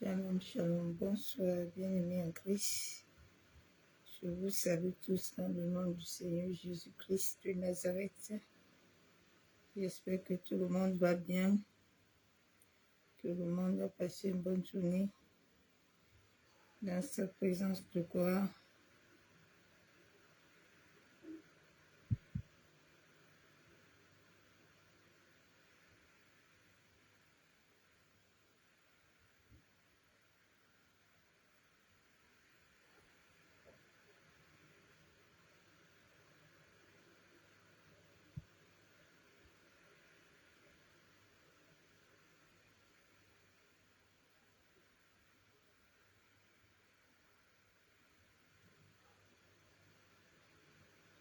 Shalom, shalom, bonsoir, bien-aimés en Christ. Je vous salue tous dans le nom du Seigneur Jésus-Christ de Nazareth. J'espère que tout le monde va bien, que le monde a passé une bonne journée dans sa présence de gloire.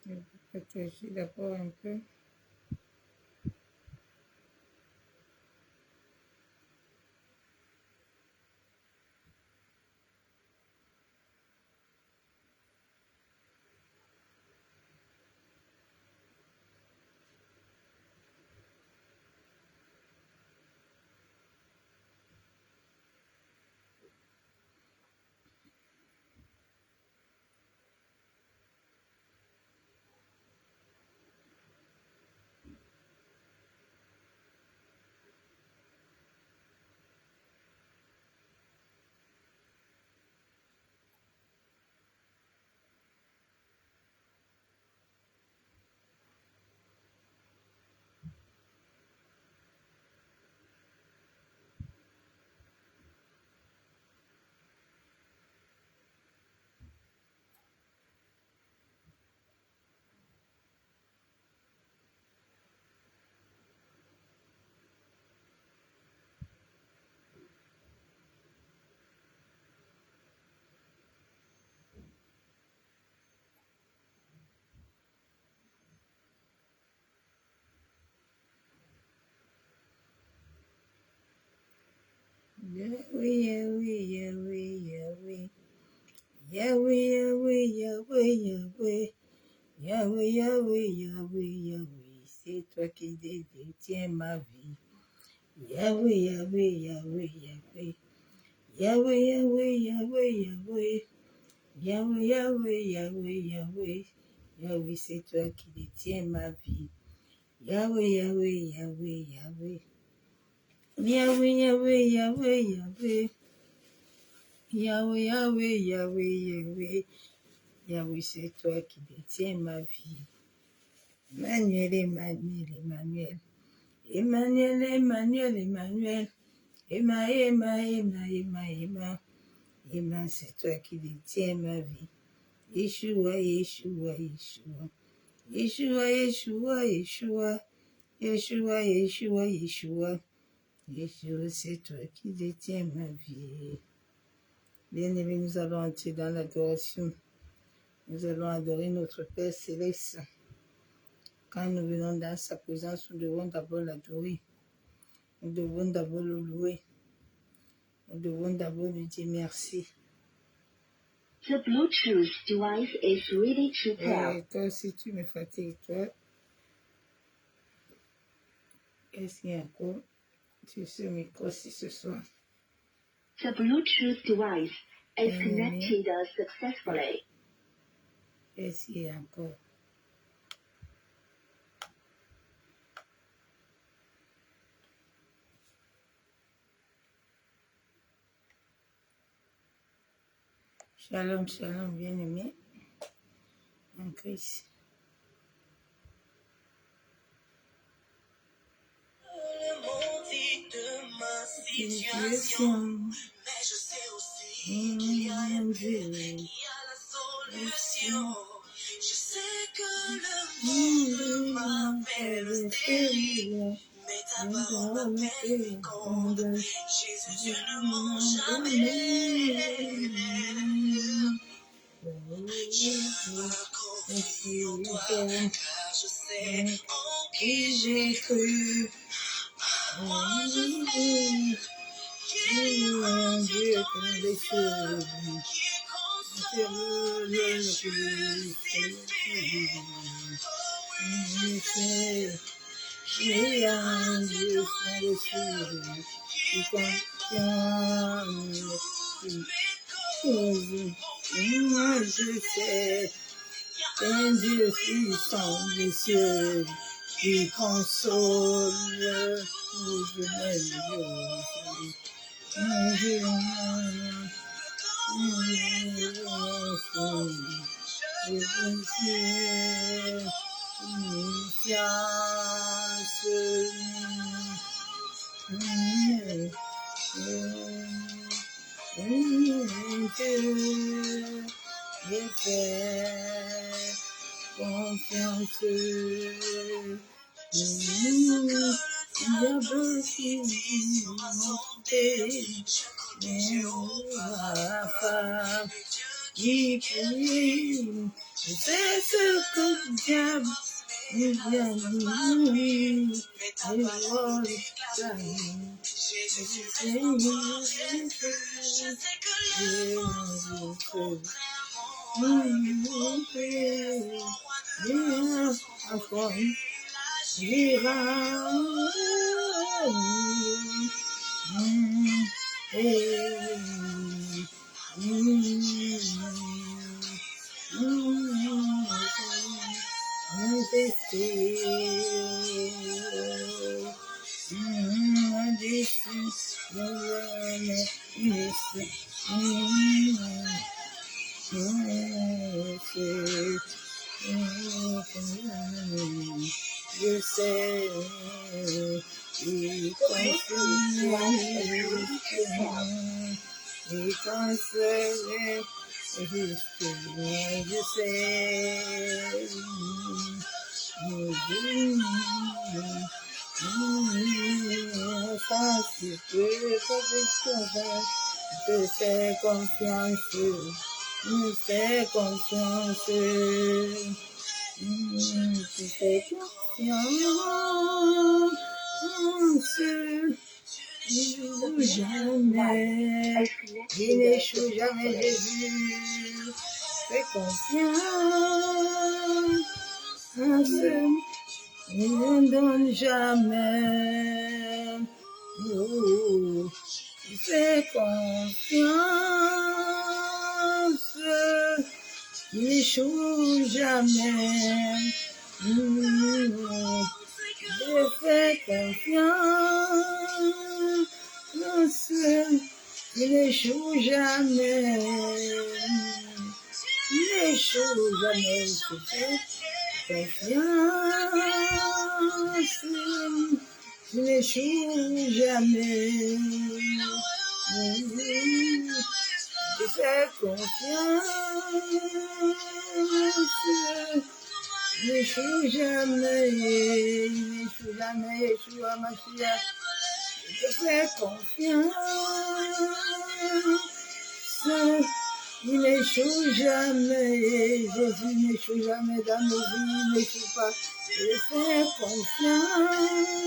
Je vais partager d'abord un peu. Yahweh, Yahweh, Yahweh, Yahweh. Yahweh, Yahweh, Yahweh, Yahweh. Yahweh, Yahweh, Yahweh, Yahweh. C'est toi qui détiens ma vie. Yahweh, Yahweh, Yahweh, Yahweh. Yahweh, Yahweh, Yahweh, Yahweh. Yahweh, Yahweh, Yahweh, Yahweh. Yahweh, c'est toi qui détiens ma vie. Yahweh, Yahweh, Yahweh, Yahweh. Yahweh, Yahweh, Yahweh, Yahweh. Yahweh, Yahweh, Yahweh, Yahweh. Yahweh, c'est toi qui détiens ma vie. Emmanuel, Emmanuel, Emmanuel. Emmanuel, Emmanuel, Emmanuel. Emma, Emma, Emma, Emma, Emma. Emma, c'est toi qui détiens ma vie. Yeshua, Yeshua, Yeshua. Yeshua, Yeshua, Yeshua. Yeshua, Yeshua, Yeshua. Yeshua, c'est toi qui détiens ma vie. Bien-aimés, nous allons entrer dans l'adoration. Nous allons adorer notre Père Céleste. Quand nous venons dans sa présence, nous devons d'abord l'adorer. Nous devons d'abord le louer. Nous devons d'abord lui dire merci. The Bluetooth device is ready to pair. Et toi, si tu me fatigues, toi, est-ce qu'il y a encore sur ce micro si ce soir? The Bluetooth device is Bien-aimé, connected successfully. est-ce qu'il y a encore? Shalom, shalom, bien-aimé en Christ. Situation, mais je sais aussi qu'il y a un Dieu qui a la solution. Je sais que le monde m'appelle stérile, mais ta parole m'appelle féconde. Jésus, tu ne mens jamais. Je confie en toi, car je sais en qui j'ai cru. Moi, je sais qu'il y a un Dieu dans les cieux, qui est constant et justifié. Oh oui, je sais qu'il y a un Dieu dans les cieux, qui est Moi je sais qu'un Dieu puissant des cieux qui console où je confiance. Qui prie, c'est ce que diable vient nous Je sais, il conseille justement, je sais, ça c'est peu te fais confiance, me fais confiance, te fais confiance. Jamais, il n'échoue jamais Jésus, fais confiance, il ne donne jamais, oh, fais confiance, il n'échoue jamais, je fais confiance, il n'échoue jamais, il n'échoue jamais, je fais confiance, il n'échoue jamais, je fais confiance, il n'échoue jamais, Yeshua Mashiach. Je fais confiance, il n'échoue jamais, Jésus n'échoue jamais dans nos vies, il n'échoue pas. Je fais confiance,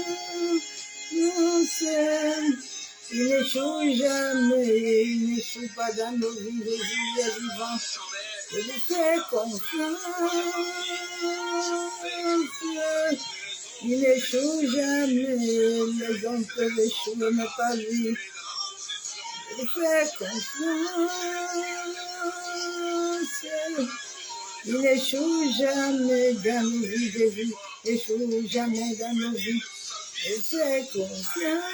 il n'échoue jamais, il n'échoue pas dans nos vies, Jésus est vivant. Je lui fais confiance. Il n'échoue jamais, les hommes peuvent échouer, mais pas lui. Il fait confiance. Il n'échoue jamais dans nos vies, Jésus n'échoue jamais dans nos vies. Il fait confiance.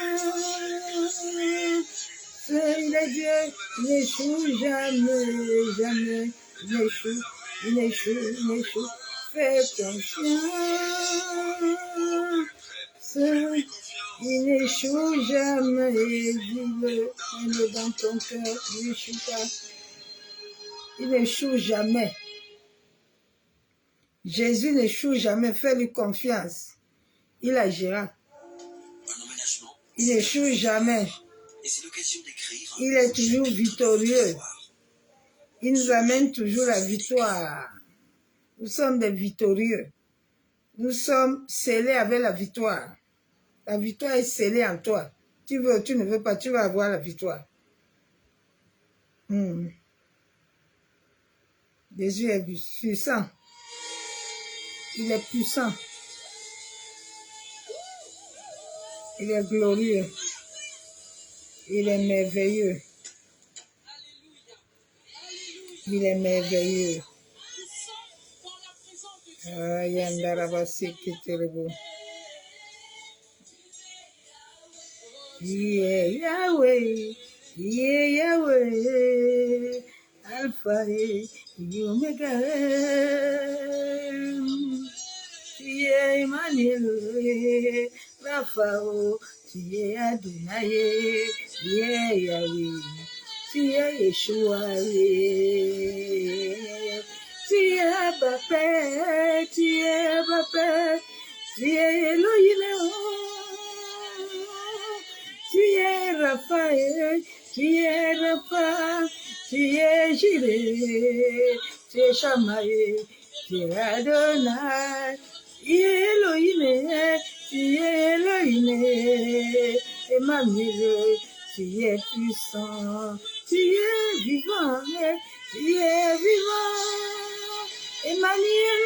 Il est Dieu, il n'échoue jamais, jamais. Il n'échoue. Fais confiance, il n'échoue jamais, dis-le dans ton cœur, il n'échoue pas, il n'échoue jamais. Jésus n'échoue jamais, fais-lui confiance, il agira. Il n'échoue jamais, il est toujours victorieux, il nous amène toujours la victoire. Nous sommes des victorieux. Nous sommes scellés avec la victoire. La victoire est scellée en toi. Tu veux ou tu ne veux pas, tu vas avoir la victoire. Jésus est puissant. Il est puissant. Il est glorieux. Il est merveilleux. Il est merveilleux. Yandarabasikitirbu. Yahweh, Yahweh, Alpha et Omega. Emmanuel, Raphaël, Adonai, Yahweh, Yeshua, Bapé, Elohim, Raphaël, Rapha, Jireh, Shamaï, Adonai, Elohim, Elohim, Emmanuel, tu es puissant, tu es vivant, Emmanuel,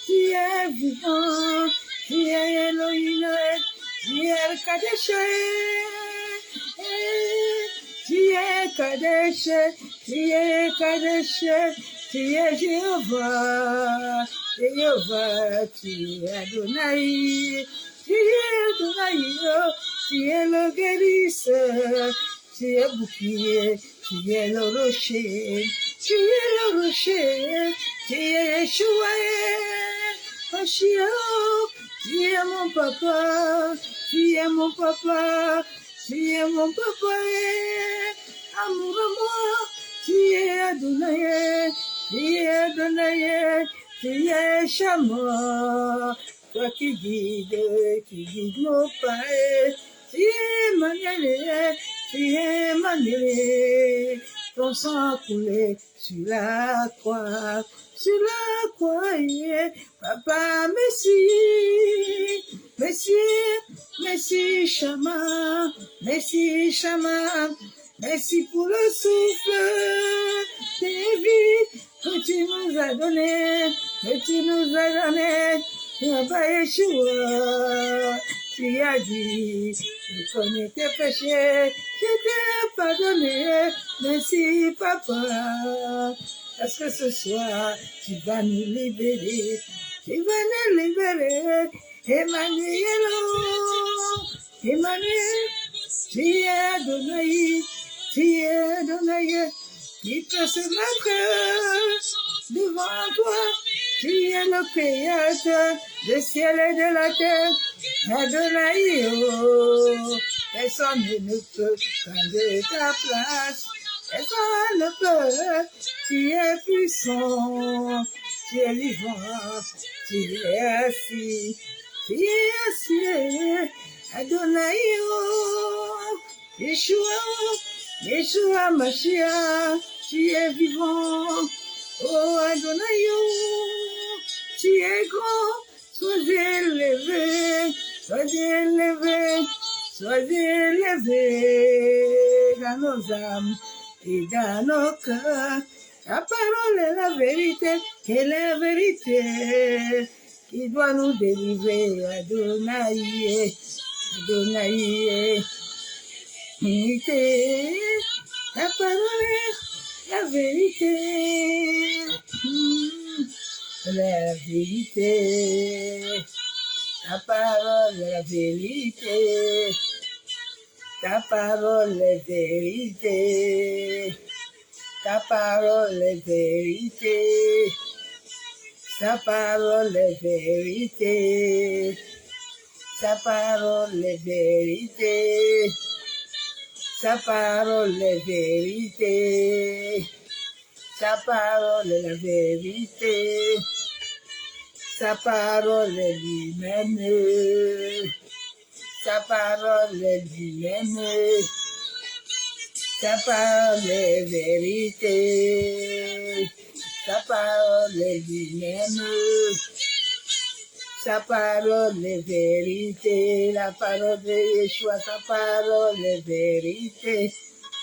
tu es vivant, tu es Elohim, tu es Kadesh, tu es Kadesh, tu es Kadesh, tu es Jéhovah, tu es Adonai, tu es Adonai, tu es le guérisseur, tu es bouclier, tu es le rocher, tu es le rocher, tu es Yeshua, Mashiach, tu es mon papa, tu es mon papa, tu es mon papa, amour à moi, tu es Adonai, tu es Adonai, tu es Shama, toi qui guides nos pas, tu es Emmanuel, ton sang coulé sur la croix, Papa, merci, Shama, merci pour le souffle de vie que tu nous as donné, Papa Yeshua, tu as dit, tu connais tes péchés, je t'ai pardonné, merci Papa, parce que ce soir, tu vas nous libérer, Emmanuel, tu es Adonai, qui peut se mettre devant toi, tu es le créateur du ciel et de la terre, Adonai, personne ne peut prendre ta place, personne ne peut, tu es puissant, tu es vivant, tu es assis, Adonai, Yeshua Mashiach, tu es vivant, oh Adonai, tu es grand, sois élevé dans nos âmes et dans nos cœurs. Ta parole est la vérité, et la vérité qui doit nous délivrer, Adonai, vérité, ta parole est la vérité, la vérité, ta parole est la vérité, ta parole est vérité, ta parole est vérité, ta parole est vérité, ta parole est vérité, ta parole est vérité, ta parole est la vérité, ta parole est lui-même, ta parole est lui-même, ta parole est vérité, ta parole est lui-même, sa parole est vérité, la parole de Yeshua, sa parole est vérité.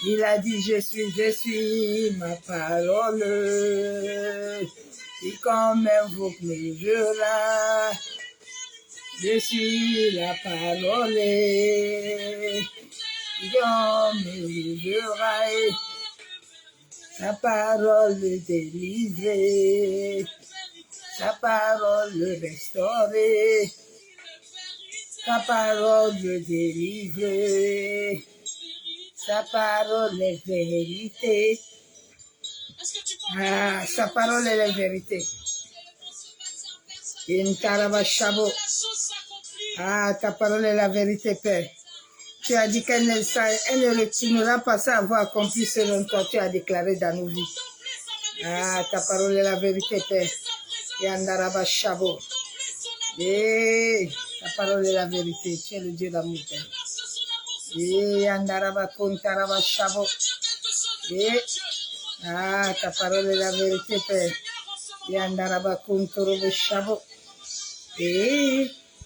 Il a dit je suis ma parole, et quand même vous m'ouvrira, je suis la parole, Dieu m'élèvera et sa parole délivrée, sa parole restaurée, sa parole délivrée, sa parole est vérité. Ah, sa parole est la vérité. Intarabashabo. Ah, ta parole est la vérité, Père. Tu as dit qu'elle ne retournera pas sans avoir accompli selon toi. Tu as déclaré dans nos vies. Ah, ta parole est la vérité, Père. Yandarabashabo. Ta parole est la vérité. Tu es le Dieu d'amour, Père. Yandarabakontarabashabo. Ah, ta parole est la vérité, Père. Yandarabakontarabashabo.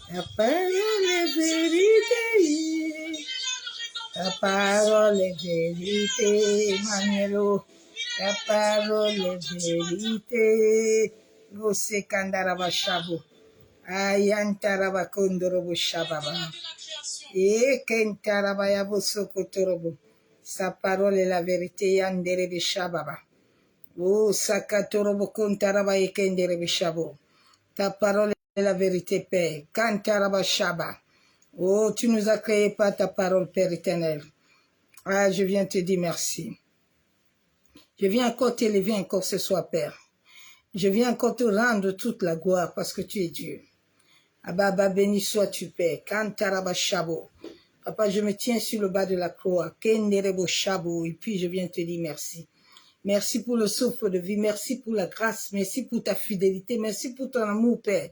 Ta parole est vérité. Ta parole est vérité, Manielo. Ta parole est vérité. Vose kandarabashabo. Ayantarabakondorobo shababa. Kentarabayabo sokotorobo. Sa parole est la vérité, yanderebe shababa. Oh, sakatorobo kontarabaye kenderebe shabo. Ta parole est la vérité, Père. Kantarabashaba. Oh, tu nous as créés par ta parole, Père éternel. Ah, je viens te dire merci. Je viens encore t'élever encore ce soir, Père. Je viens encore te rendre toute la gloire parce que tu es Dieu. Abba, béni sois-tu, Père. Kantarabashabo. Papa, je me tiens sur le bas de la croix. Kenderebo shabo. Et puis, je viens te dire merci. Merci pour le souffle de vie. Merci pour la grâce. Merci pour ta fidélité. Merci pour ton amour, Père.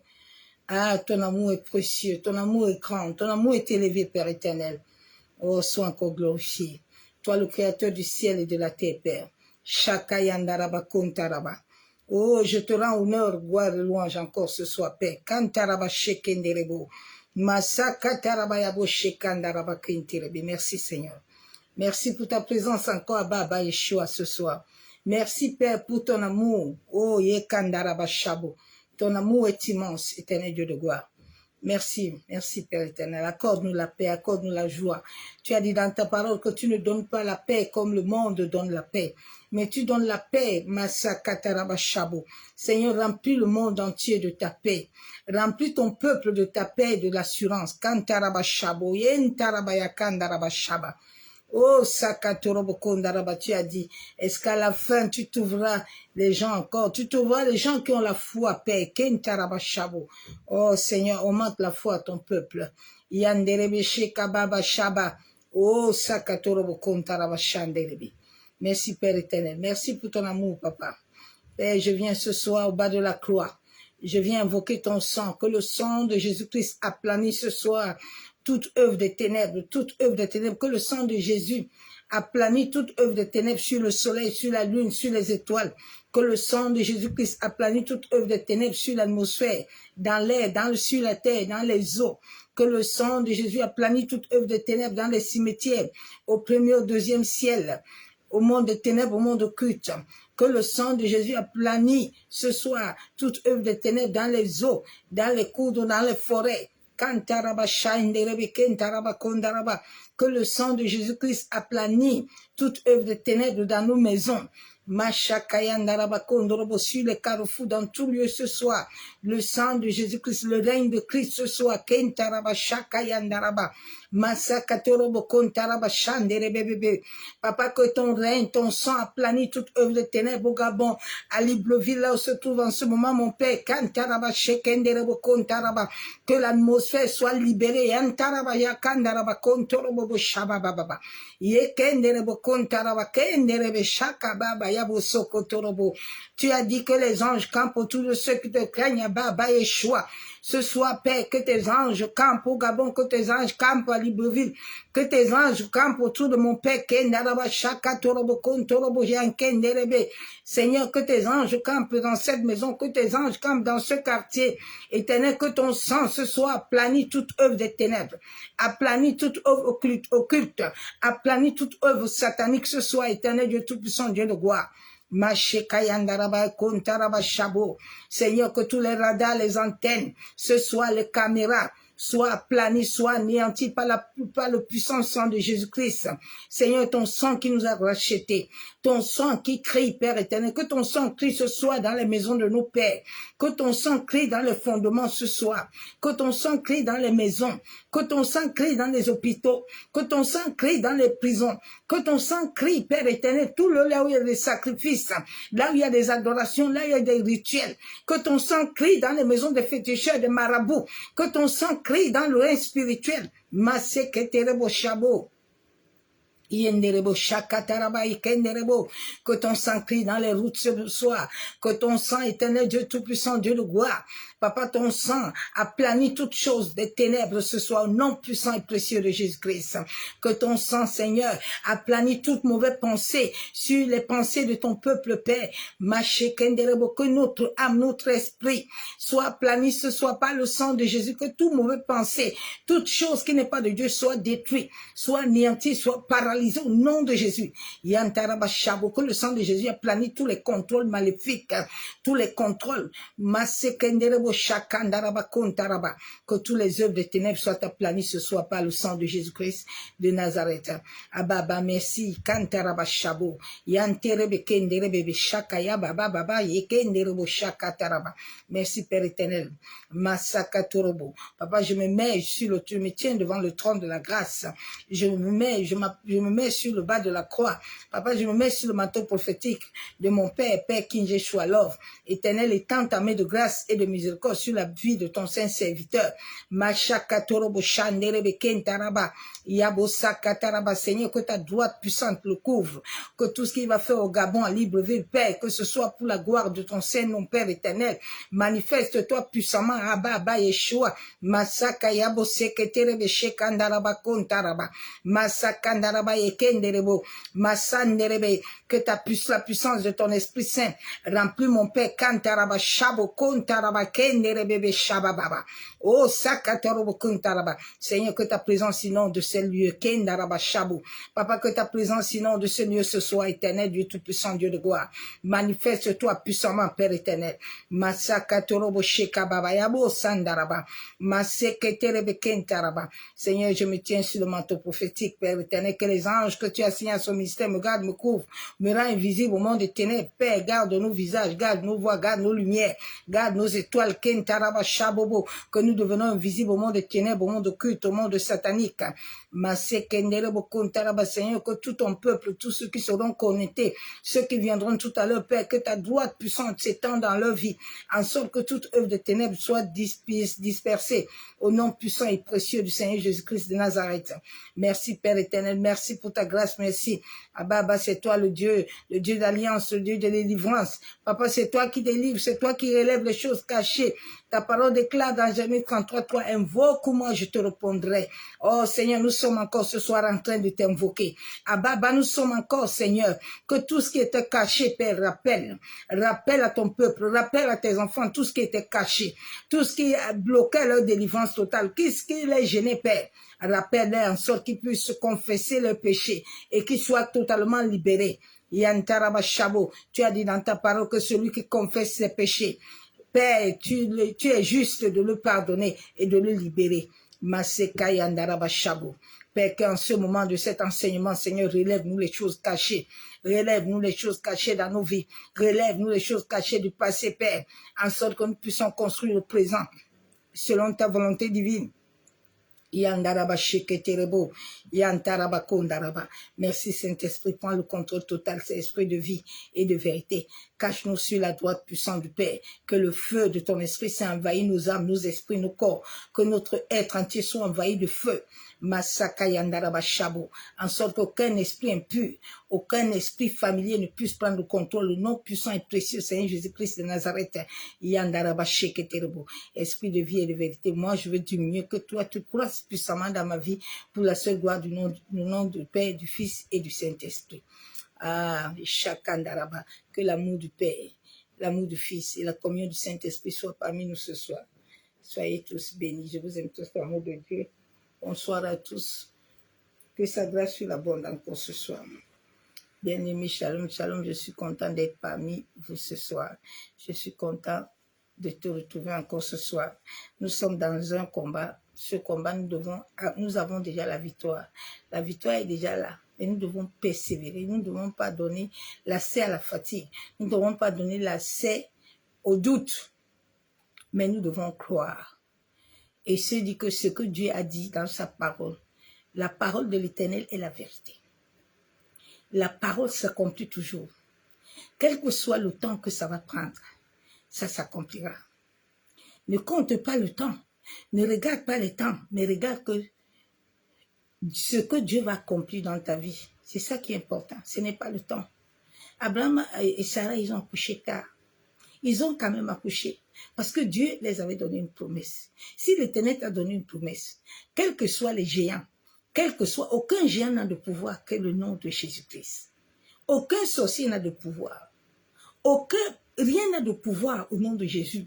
Ah, ton amour est précieux. Ton amour est grand. Ton amour est élevé, Père éternel. Oh, sois encore glorifié. Toi, le créateur du ciel et de la terre, Père. Shakayandaraba kontaraba. Oh, je te rends honneur, gloire et louange encore ce soir, Père. Kantaraba shekenderebo. Masakataraba yabo shekandaraba kinterebe. Merci, Seigneur. Merci pour ta présence encore à Baba Yeshua ce soir. Merci, Père, pour ton amour. Oh, yekandaraba shabo. Ton amour est immense, éternel Dieu de gloire. Merci, merci Père éternel. Accorde-nous la paix, accorde-nous la joie. Tu as dit dans ta parole que tu ne donnes pas la paix comme le monde donne la paix. Mais tu donnes la paix, Masakatarabashabo. Seigneur, remplis le monde entier de ta paix. Remplis ton peuple de ta paix et de l'assurance. Kantarabashabo, yentarabayakandarabashaba. Oh, Sakatorobo Kondaraba, tu as dit, est-ce qu'à la fin, tu trouveras les gens encore, tu trouveras les gens qui ont la foi, Père, Kentarabashabo. Oh, Seigneur, augmente la foi à ton peuple. Yanderebe Shekababa Shaba. Oh, Sakatorobo Kondaraba Shanderebe. Merci, Père éternel. Merci pour ton amour, Papa. Père, je viens ce soir au bas de la croix. Je viens invoquer ton sang, que le sang de Jésus-Christ aplanisse ce soir toute œuvre de ténèbres, que le sang de Jésus aplanisse toute œuvre de ténèbres sur le soleil, sur la lune, sur les étoiles, que le sang de Jésus-Christ aplanisse toute œuvre de ténèbres sur l'atmosphère, dans l'air, sur la terre, dans les eaux, que le sang de Jésus aplanisse toute œuvre de ténèbres dans les cimetières, au premier, au deuxième ciel, au monde de ténèbres, au monde occulte, que le sang de Jésus aplanisse ce soir toute œuvre de ténèbres dans les eaux, dans les cours d'eau, dans les forêts, que le sang de Jésus-Christ aplanit toute œuvre de ténèbres dans nos maisons. Sur les carrefours, dans tout lieu ce soir, le sang de Jésus-Christ, le règne de Christ ce soir, Papa, que ton règne, ton sang aplanit toute œuvre de ténèbres au Gabon, à Libreville, là où se trouve en ce moment mon Père, que l'atmosphère soit libérée, tu as dit que les anges campent autour de ceux qui te craignent, Baba Yeshua. Ce soir, Père, que tes anges campent au Gabon, que tes anges campent à Libreville, que tes anges campent autour de mon Père, Seigneur, que tes anges campent dans cette maison, que tes anges campent dans ce quartier. Éternel, que ton sang ce soir aplanit toute œuvre des ténèbres, aplanit toute œuvre occulte, aplanit toute œuvre satanique ce soir, éternel Dieu Tout-Puissant, Dieu de gloire. Seigneur, que tous les radars, les antennes, ce soir les caméras, soit aplani, soit anéanti par le puissant sang de Jésus-Christ. Seigneur, ton sang qui nous a rachetés, ton sang qui crie, Père éternel, que ton sang crie ce soir dans les maisons de nos pères, que ton sang crie dans les fondements ce soir, que ton sang crie dans les maisons, que ton sang crie dans les hôpitaux, que ton sang crie dans les prisons, que ton sang crie, Père éternel, tout le là où il y a des sacrifices, là où il y a des adorations, là où il y a des rituels, que ton sang crie dans les maisons des féticheurs, des marabouts, que ton sang crie dans le règne spirituel. Maseketerebo Shabo. Que ton sang crie dans les routes ce soir, que ton sang éternel Dieu Tout-Puissant, Dieu de gloire, Papa, ton sang aplanit toutes choses des ténèbres ce soir, au nom puissant et précieux de Jésus-Christ. Que ton sang, Seigneur, aplanit toute mauvaise pensée sur les pensées de ton peuple, Père. Que notre âme, notre esprit soit aplani ce soir par le sang de Jésus, que toute mauvaise pensée, toute chose qui n'est pas de Dieu soit détruite, soit anéantie, soit paralysée au nom de Jésus. Que le sang de Jésus aplanit tous les contrôles maléfiques, tous les contrôles. Que tous les œuvres des ténèbres soient aplanies ce soir par le sang de Jésus-Christ de Nazareth. Ababa, merci. Kantaraba Shabo. Yanterebe kenderebe shakaya baba baba yekenderebo shakataraba. Merci Père éternel. Masakatorobo. Papa, je me tiens devant le trône de la grâce. Je me mets sur le bas de la croix. Papa, je me mets sur le manteau prophétique de mon Père, Père King Yeshua Love. Éternel, étends ta main de grâce et de miséricorde sur la vie de ton saint serviteur. Mashakatorobo shanderebe kentaraba. Yabosakataraba. Seigneur, que ta droite puissante le couvre. Que tout ce qu'il va faire au Gabon, à Libreville, Père, que ce soit pour la gloire de ton saint nom, Père éternel. Manifeste-toi puissamment, Abba, Yeshua. Masaka yaboseketerebe shekandaraba kontaraba. Masakandaraba yekenderebo. Masanderebe. Que la puissance de ton Esprit Saint remplit mon Père. Kantaraba shabo kontaraba kenderebebe shabababa. Oh, sakatorobo kontaraba. Seigneur, que ta présence sinon de ce lieu. Kendaraba shabo. Papa, que ta présence sinon de ce lieu ce soir, éternel, Dieu Tout-Puissant, Dieu de gloire. Manifeste-toi puissamment, Père éternel. Masakatorobo shekababa yabo sandaraba. Maseketerebe kentaraba. Seigneur, je me tiens sur le manteau prophétique, Père éternel, que les anges que tu as signés à son ministère me gardent, me couvrent, me rend invisible au monde des ténèbres. Père, garde nos visages, garde nos voix, garde nos lumières, garde nos étoiles, kentaraba shabobo, que nous devenons invisibles au monde des ténèbres, au monde occulte, au monde satanique. Masekenderebo kontaraba. Seigneur, que tout ton peuple, tous ceux qui seront connectés, ceux qui viendront tout à l'heure, Père, que ta droite puissante s'étende dans leur vie, en sorte que toute œuvre de ténèbres soit dispersée au nom puissant et précieux du Seigneur Jésus-Christ de Nazareth. Merci Père éternel, merci pour ta grâce, merci. Abba, c'est toi le Dieu d'alliance, le Dieu de délivrance. Papa, c'est toi qui délivres, c'est toi qui relèves les choses cachées. Ta parole déclare dans Jérémie 33, toi invoque-moi, je te répondrai. Oh Seigneur, nous sommes encore ce soir en train de t'invoquer. Abba, nous sommes encore, Seigneur, que tout ce qui était caché, Père, rappelle à ton peuple, rappelle à tes enfants tout ce qui était caché, tout ce qui bloquait leur délivrance totale, qu'est-ce qui les gênait, Père. Rappelle-les en sorte qu'ils puissent confesser leurs péchés et qu'ils soient totalement libérés. Yantaraba Shabo, tu as dit dans ta parole que celui qui confesse ses péchés, Père, tu es juste de le pardonner et de le libérer. Maseka Yandaraba Shabo. Père, qu'en ce moment de cet enseignement, Seigneur, relève-nous les choses cachées. Relève-nous les choses cachées dans nos vies. Relève-nous les choses cachées du passé, Père, en sorte que nous puissions construire le présent selon ta volonté divine. Yandaraba sheketerebo, yantaraba kondaraba. Merci Saint-Esprit, prends le contrôle total, c'est esprit de vie et de vérité. Cache-nous sur la droite puissante du Père, que le feu de ton esprit s'envahisse nos âmes, nos esprits, nos corps, que notre être entier soit envahi de feu. Masaka yandaraba shabo, en sorte qu'aucun esprit impur, aucun esprit familier ne puisse prendre le contrôle, le nom puissant et précieux Seigneur Jésus-Christ de Nazareth. Yandaraba sheketerebo, esprit de vie et de vérité. Moi, je veux diminuer, que toi, tu croisses puissamment dans ma vie pour la seule gloire du nom du Père, du Fils et du Saint-Esprit. Ah, Shakandaraba, que l'amour du Père, l'amour du Fils et la communion du Saint-Esprit soient parmi nous ce soir. Soyez tous bénis. Je vous aime tous par l'amour de Dieu. Bonsoir à tous. Que sa grâce soit abondante pour ce soir. Bien-aimés, shalom, shalom. Je suis content d'être parmi vous ce soir. Je suis content de te retrouver encore ce soir. Nous sommes dans un combat ce combat, nous avons déjà la victoire. La victoire est déjà là. Et nous devons persévérer. Nous ne devons pas donner l'accès à la fatigue. Nous ne devons pas donner l'accès au doute. Mais nous devons croire. Et se dire que ce que Dieu a dit dans sa parole, la parole de l'Éternel est la vérité. La parole s'accomplit toujours. Quel que soit le temps que ça va prendre, ça s'accomplira. Ne compte pas le temps. Ne regarde pas le temps, mais regarde que ce que Dieu va accomplir dans ta vie. C'est ça qui est important. Ce n'est pas le temps. Abraham et Sarah, ils ont accouché tard. Ils ont quand même accouché parce que Dieu les avait donné une promesse. Si l'Éternel t'a donné une promesse, quels que soient les géants, aucun géant n'a de pouvoir que le nom de Jésus-Christ. Aucun sorcier n'a de pouvoir. Rien n'a de pouvoir au nom de Jésus.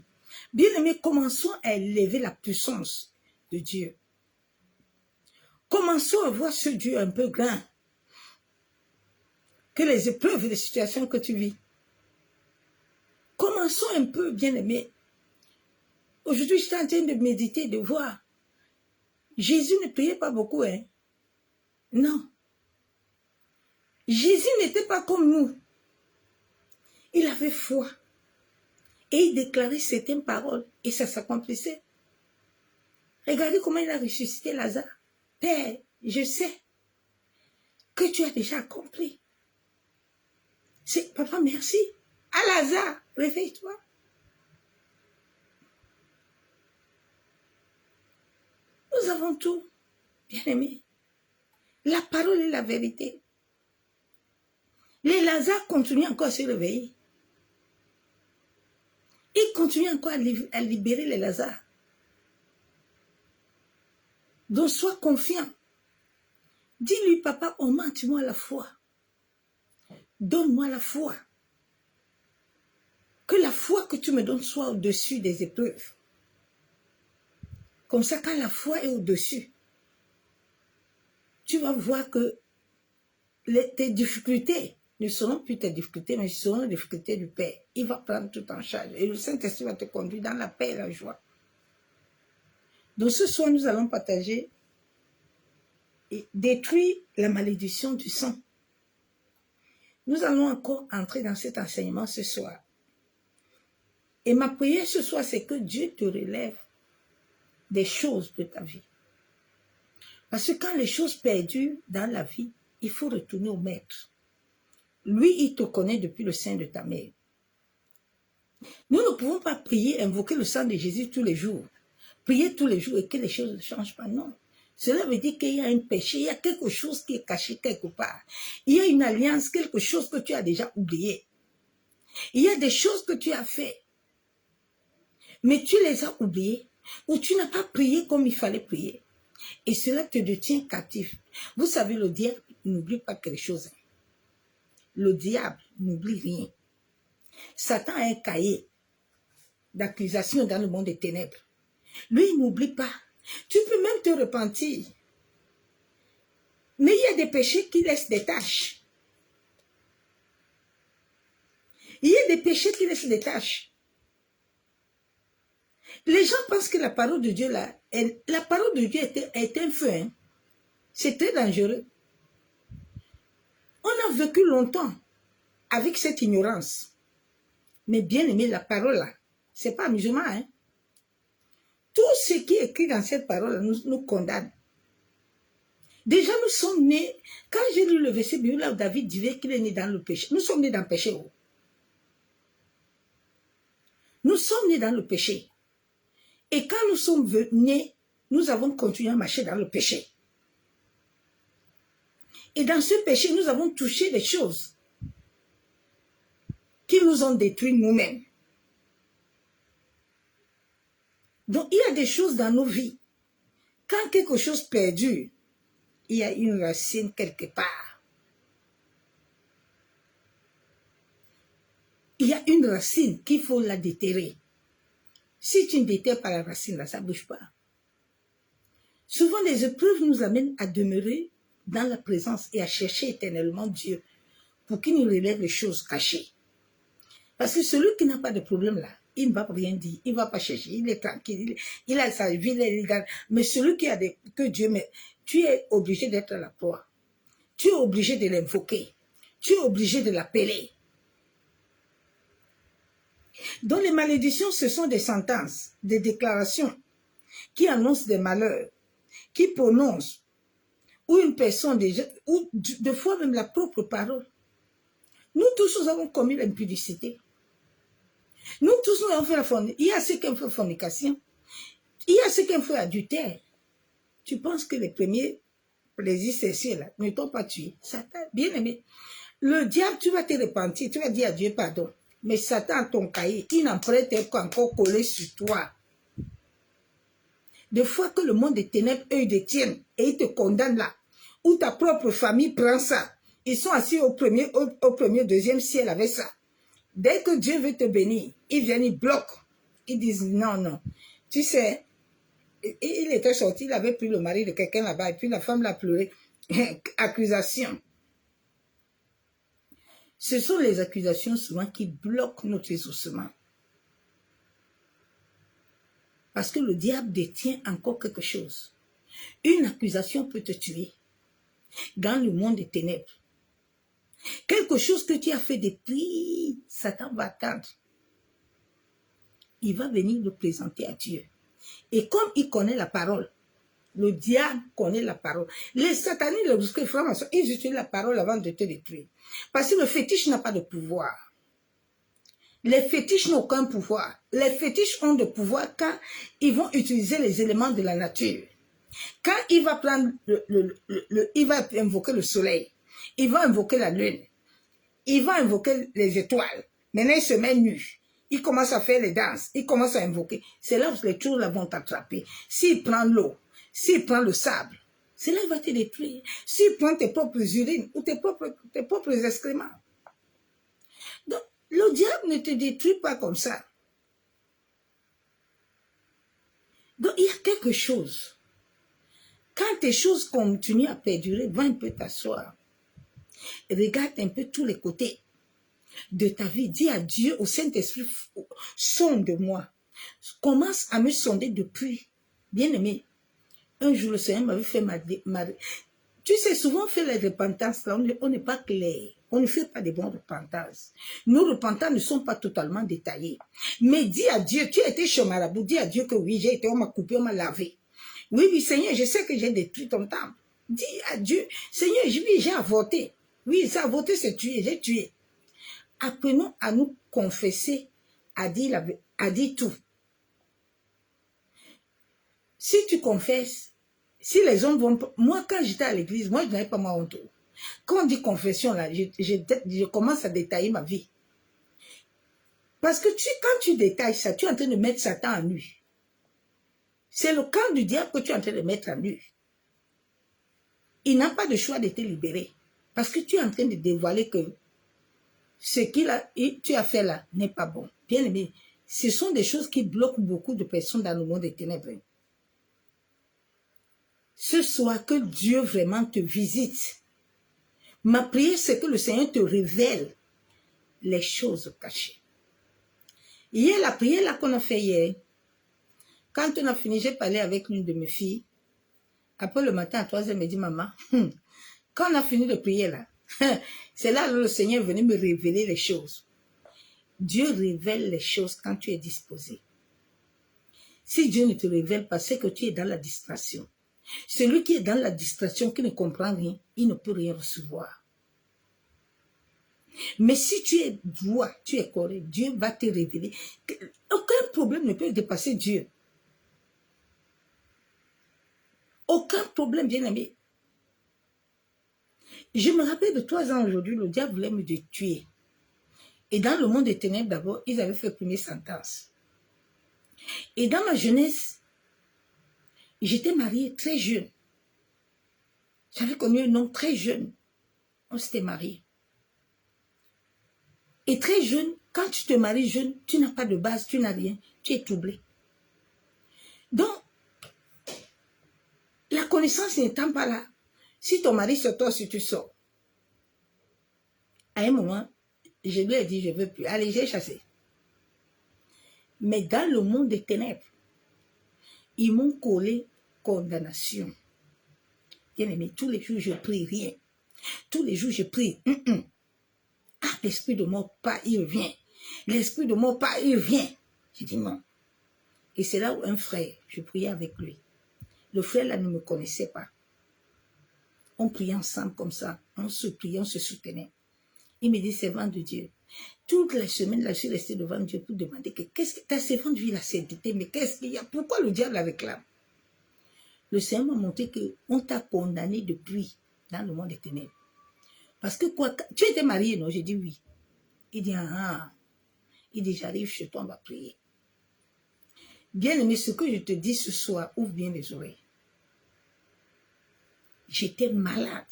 Bien-aimés, commençons à élever la puissance de Dieu. Commençons à voir ce Dieu un peu grand que les épreuves et les situations que tu vis. Commençons un peu, bien-aimés. Aujourd'hui, je suis en train de méditer, de voir. Jésus ne priait pas beaucoup, hein? Non. Jésus n'était pas comme nous. Il avait foi. Et il déclarait certaines paroles. Et ça s'accomplissait. Regardez comment il a ressuscité Lazare. Père, je sais que tu as déjà accompli. Papa, merci. À Lazare, réveille-toi. Nous avons tout, bien aimé. La parole est la vérité. Les Lazare continuent encore à se réveiller. Ils continuent encore à libérer les Lazare. Donc sois confiant. Dis-lui, papa, augmente-moi la foi. Donne-moi la foi. Que la foi que tu me donnes soit au-dessus des épreuves. Comme ça, quand la foi est au-dessus, tu vas voir que tes difficultés ne seront plus tes difficultés, mais ce seront les difficultés du Père. Il va prendre tout en charge. Et le Saint-Esprit va te conduire dans la paix et la joie. Donc ce soir, nous allons partager et détruire la malédiction du sang. Nous allons encore entrer dans cet enseignement ce soir. Et ma prière ce soir, c'est que Dieu te relève des choses de ta vie. Parce que quand les choses perdues dans la vie, il faut retourner au Maître. Lui, il te connaît depuis le sein de ta mère. Nous ne pouvons pas prier, invoquer le sang de Jésus tous les jours. Prier tous les jours et que les choses ne changent pas, non. Cela veut dire qu'il y a un péché, il y a quelque chose qui est caché quelque part. Il y a une alliance, quelque chose que tu as déjà oublié. Il y a des choses que tu as fait, mais tu les as oubliées, ou tu n'as pas prié comme il fallait prier. Et cela te détient captif. Vous savez, le diable n'oublie pas quelque chose. Le diable n'oublie rien. Satan a un cahier d'accusation dans le monde des ténèbres. Lui, il n'oublie pas. Tu peux même te repentir. Mais il y a des péchés qui laissent des taches. Il y a des péchés qui laissent des taches. Les gens pensent que la parole de Dieu, la parole de Dieu est un feu. Hein? C'est très dangereux. On a vécu longtemps avec cette ignorance. Mais bien aimé, la parole là, c'est pas musulman. Hein? Tout ce qui est écrit dans cette parole nous condamne. Déjà, nous sommes nés, quand j'ai lu le verset biblique là où David disait qu'il est né dans le péché, nous sommes nés dans le péché. Oh. Nous sommes nés dans le péché. Et quand nous sommes nés, nous avons continué à marcher dans le péché. Et dans ce péché, nous avons touché des choses qui nous ont détruit nous-mêmes. Donc, il y a des choses dans nos vies. Quand quelque chose perdure, il y a une racine quelque part. Il y a une racine qu'il faut la déterrer. Si tu ne déterres pas la racine, là, ça ne bouge pas. Souvent, les épreuves nous amènent à demeurer dans la présence et à chercher éternellement Dieu pour qu'il nous relève les choses cachées. Parce que celui qui n'a pas de problème là, il ne va rien dire, il ne va pas chercher, il est tranquille, il a sa vie légale. Mais celui qui a que Dieu met, tu es obligé d'être à la proie. Tu es obligé de l'invoquer. Tu es obligé de l'appeler. Donc les malédictions, ce sont des sentences, des déclarations qui annoncent des malheurs, qui prononcent, ou une personne déjà, ou de fois même la propre parole. Nous tous, nous avons commis l'impudicité. Nous tous, nous avons fait la fornication. Il y a ceux qui ont fait fornication. Il y a ceux qui ont fait adultère. Tu penses que les premiers plaisirs sexuels là, ne t'ont pas tué. Satan, bien aimé. Le diable, tu vas te repentir, tu vas dire à Dieu pardon. Mais Satan, ton cahier, il n'en prête qu'encore collé sur toi. Des fois que le monde des ténèbres, eux, ils détiennent et ils te condamnent là, ou ta propre famille prend ça. Ils sont assis au premier, deuxième ciel avec ça. Dès que Dieu veut te bénir, ils viennent, ils bloquent. Ils disent non, non. Tu sais, il était sorti, il avait pris le mari de quelqu'un là-bas, et puis la femme l'a pleuré. Accusation. Ce sont les accusations souvent qui bloquent notre exaucement. Parce que le diable détient encore quelque chose. Une accusation peut te tuer dans le monde des ténèbres. Quelque chose que tu as fait depuis, Satan va attendre. Il va venir le présenter à Dieu. Et comme il connaît la parole, le diable connaît la parole. Les satanistes, les francs-maçons, ils utilisent la parole avant de te détruire. Parce que le fétiche n'a pas de pouvoir. Les fétiches n'ont aucun pouvoir. Les fétiches ont de pouvoir quand ils vont utiliser les éléments de la nature. Quand il va prendre il va invoquer le soleil, il va invoquer la lune, il va invoquer les étoiles. Maintenant, il se met nu. Il commence à faire les danses, il commence à invoquer. C'est là où les choses là vont t'attraper. S'il prend l'eau, s'il prend le sable, c'est là qu'il va te détruire. S'il prend tes propres urines ou tes propres excréments. Donc, le diable ne te détruit pas comme ça. Donc, il y a quelque chose. Quand tes choses continuent à perdurer, va un peu t'asseoir. Regarde un peu tous les côtés de ta vie. Dis à Dieu, au Saint-Esprit, sonde-moi. Commence à me sonder depuis. Bien-aimé, un jour, le Seigneur m'avait fait Tu sais, souvent, on fait les repentances, là, on n'est pas clair. On ne fait pas de bonnes repentances. Nos repentances ne sont pas totalement détaillées. Mais dis à Dieu, tu as été chez Marabout, dis à Dieu que oui, j'ai été, on m'a coupé, on m'a lavé. Oui, oui, Seigneur, je sais que j'ai détruit ton temple. Dis à Dieu, Seigneur, j'ai avorté. Oui, ça avorté, c'est tué, j'ai tué. Apprenons à nous confesser, à dire tout. Si tu confesses, si les hommes vont... Moi, quand j'étais à l'église, moi, je n'avais pas ma honte. Quand on dit confession, là, je commence à détailler ma vie. Parce que quand tu détailles ça, tu es en train de mettre Satan à nu. C'est le camp du diable que tu es en train de mettre à nu. Il n'a pas de choix de te libérer. Parce que tu es en train de dévoiler que ce que tu as fait là n'est pas bon. Bien aimé, ce sont des choses qui bloquent beaucoup de personnes dans le monde des ténèbres. Ce soir, que Dieu vraiment te visite. Ma prière, c'est que le Seigneur te révèle les choses cachées. Hier, la prière là qu'on a fait hier, quand on a fini, j'ai parlé avec l'une de mes filles. Après le matin à 3h, elle me dit, maman, quand on a fini de prier là, c'est là que le Seigneur est venu me révéler les choses. Dieu révèle les choses quand tu es disposé. Si Dieu ne te révèle pas, c'est que tu es dans la distraction. Celui qui est dans la distraction, qui ne comprend rien, il ne peut rien recevoir. Mais si tu es droit, tu es correct, Dieu va te révéler. Aucun problème ne peut dépasser Dieu. Aucun problème, bien aimé. Je me rappelle de 3 ans aujourd'hui, le diable voulait me tuer. Et dans le monde des ténèbres, d'abord, ils avaient fait première sentence. Et dans ma jeunesse, j'étais mariée très jeune. J'avais connu un homme très jeune. On s'était mariés. Et très jeune, quand tu te maries jeune, tu n'as pas de base, tu n'as rien. Tu es troublé. Donc, la connaissance n'étant pas là, si ton mari sort, toi, si tu sors, à un moment, je lui ai dit, je ne veux plus. Allez, j'ai chassé. Mais dans le monde des ténèbres, ils m'ont collé condamnation. Bien aimé, tous les jours je prie rien. Tous les jours je prie. Ah, l'esprit de mort pas, il vient. L'esprit de mort pas, il vient. J'ai dit non. Et c'est là où un frère, je priais avec lui. Le frère là ne me connaissait pas. On priait ensemble comme ça. On se priait, on se soutenait. Il me dit, servant de Dieu. Toute la semaine, là, je suis restée devant Dieu pour demander que qu'est-ce que ta servante vit la sainteté, mais qu'est-ce qu'il y a? Pourquoi le diable la réclame? Le Seigneur m'a montré qu'on t'a condamné depuis dans le monde des ténèbres. Parce que quoi, tu étais marié, non? J'ai dit oui. Il dit, ah. Il dit, j'arrive chez toi, on va prier. Bien aimé, ce que je te dis ce soir, ouvre bien les oreilles. J'étais malade.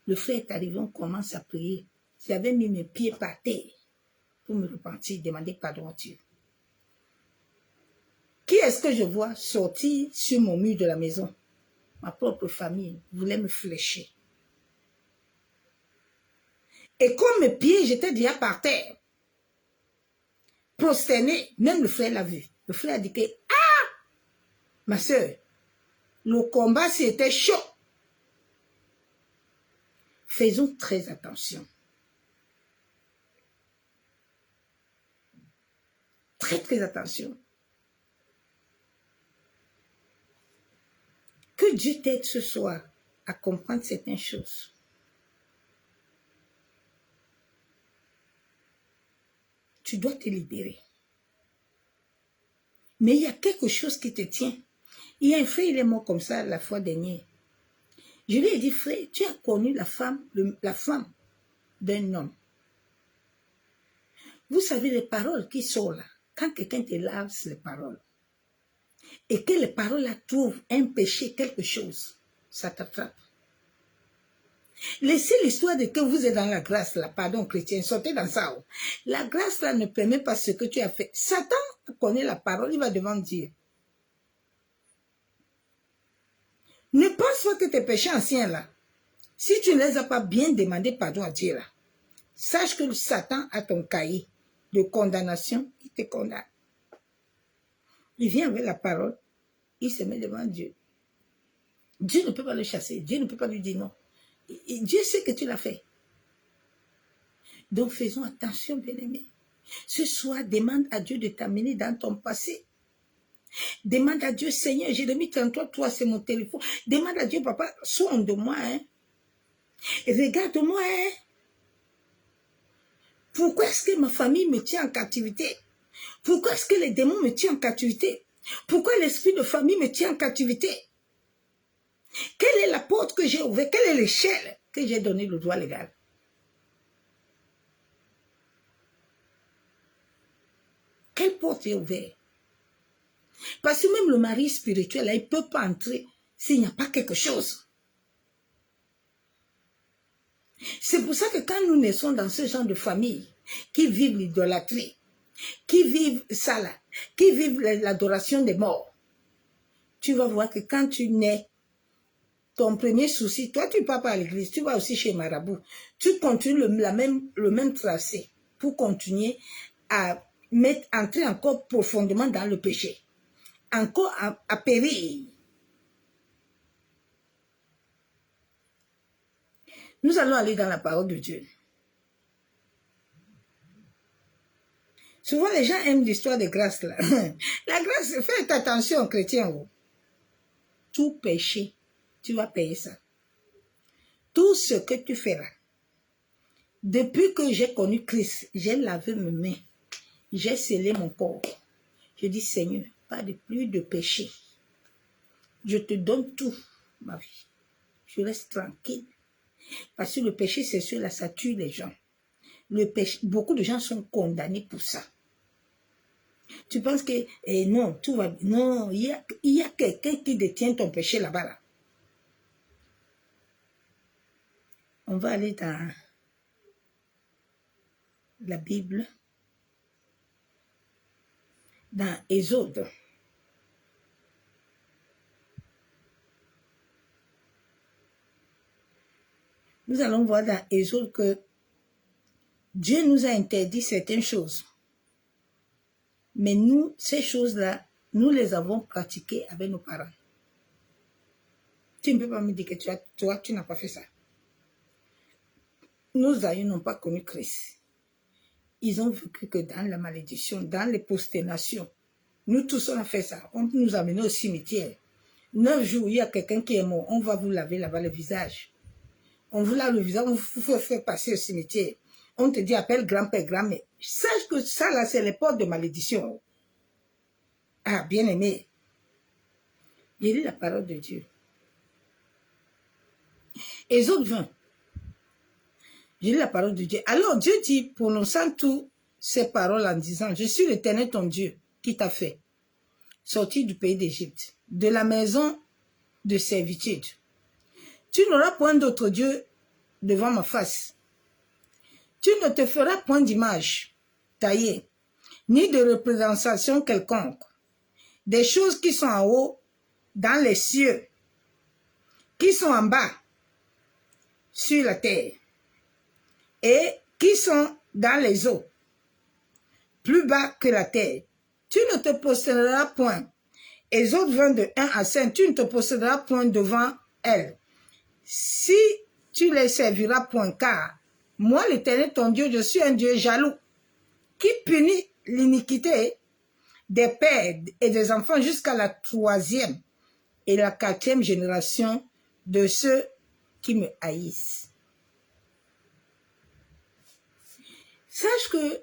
Le frère est arrivé, on commence à prier. J'avais mis mes pieds par terre pour me repentir, demander pardon à Dieu. Qui est-ce que je vois sortir sur mon mur de la maison? Ma propre famille voulait me flécher. Et comme mes pieds, j'étais déjà par terre, prosterné, même le frère l'a vu. Le frère a dit que, ah, ma soeur, le combat c'était chaud. Faisons très attention. Très, très attention. Que Dieu t'aide ce soir à comprendre certaines choses. Tu dois te libérer. Mais il y a quelque chose qui te tient. Il y a un frère, il est mort comme ça la fois dernière. Je lui ai dit, frère, tu as connu la femme d'un homme. Vous savez les paroles qui sont là. Quand quelqu'un te lance les paroles, et que les paroles là trouvent un péché, quelque chose, ça t'attrape. Laissez l'histoire de que vous êtes dans la grâce là, pardon chrétien, sortez dans ça. La grâce là ne permet pas ce que tu as fait. Satan connaît la parole, il va devant Dieu. Ne pense pas que tes péchés anciens là, si tu ne les as pas bien demandé pardon à Dieu là, sache que Satan a ton cahier de condamnation, il te condamne. Il vient avec la parole, il se met devant Dieu. Dieu ne peut pas le chasser, Dieu ne peut pas lui dire non. Et Dieu sait que tu l'as fait. Donc faisons attention, bien-aimés. Ce soir, demande à Dieu de t'amener dans ton passé. Demande à Dieu, Seigneur, Jérémie 33, toi, c'est mon téléphone. Demande à Dieu, papa, sonde de moi, hein. Regarde-moi, hein. Pourquoi est-ce que ma famille me tient en captivité? Pourquoi est-ce que les démons me tiennent en captivité? Pourquoi l'esprit de famille me tient en captivité? Quelle est la porte que j'ai ouverte? Quelle est l'échelle que j'ai donnée le droit légal? Quelle porte j'ai ouverte? Parce que même le mari spirituel, là, il ne peut pas entrer s'il n'y a pas quelque chose. C'est pour ça que quand nous naissons dans ce genre de famille, qui vivent l'idolâtrie, qui vivent ça là, qui vivent l'adoration des morts, tu vas voir que quand tu nais, ton premier souci, toi tu ne pars pas à l'église, tu vas aussi chez Marabout, tu continues le même tracé pour continuer à entrer encore profondément dans le péché, encore à périr. Nous allons aller dans la parole de Dieu. Souvent, les gens aiment l'histoire de grâce là. La grâce, faites attention, chrétiens. Tout péché, tu vas payer ça. Tout ce que tu feras. Depuis que j'ai connu Christ, j'ai lavé mes mains. J'ai scellé mon corps. Je dis, Seigneur, pas de plus de péché. Je te donne tout, ma vie. Je reste tranquille. Parce que le péché, c'est sûr, là, ça tue les gens. Le péché, beaucoup de gens sont condamnés pour ça. Tu penses que, non, tout va bien. Non, il y a quelqu'un qui détient ton péché là-bas. Là. On va aller dans la Bible, dans Exode. Nous allons voir dans Exode que Dieu nous a interdit certaines choses. Mais nous, ces choses-là, nous les avons pratiquées avec nos parents. Tu ne peux pas me dire que toi, tu n'as pas fait ça. Nos aïeux n'ont pas connu Christ. Ils ont vécu que dans la malédiction, dans les prosternations. Nous tous, on a fait ça. On nous a amenés au cimetière. 9 jours, il y a quelqu'un qui est mort. On va vous laver là-bas le visage. On vous lave le visage, on vous fait passer au cimetière. On te dit, appelle grand-père, grand-mère. Sache que ça, là, c'est les portes de malédiction. Ah, bien-aimé. J'ai lu la parole de Dieu. Exode 20. J'ai lu la parole de Dieu. Alors, Dieu dit, prononçant toutes ces paroles en disant, je suis l'Éternel ton Dieu qui t'a fait sortir du pays d'Égypte, de la maison de servitude. Tu n'auras point d'autre Dieu devant ma face. Tu ne te feras point d'image taillée, ni de représentation quelconque, des choses qui sont en haut dans les cieux, qui sont en bas sur la terre, et qui sont dans les eaux, plus bas que la terre. Tu ne te posséderas point. Exode 20 de 1 à 5, tu ne te posséderas point devant elles. Si tu les serviras point, car moi, l'Éternel, ton Dieu, je suis un Dieu jaloux, qui punit l'iniquité des pères et des enfants jusqu'à la 3e et la 4e génération de ceux qui me haïssent. Sache que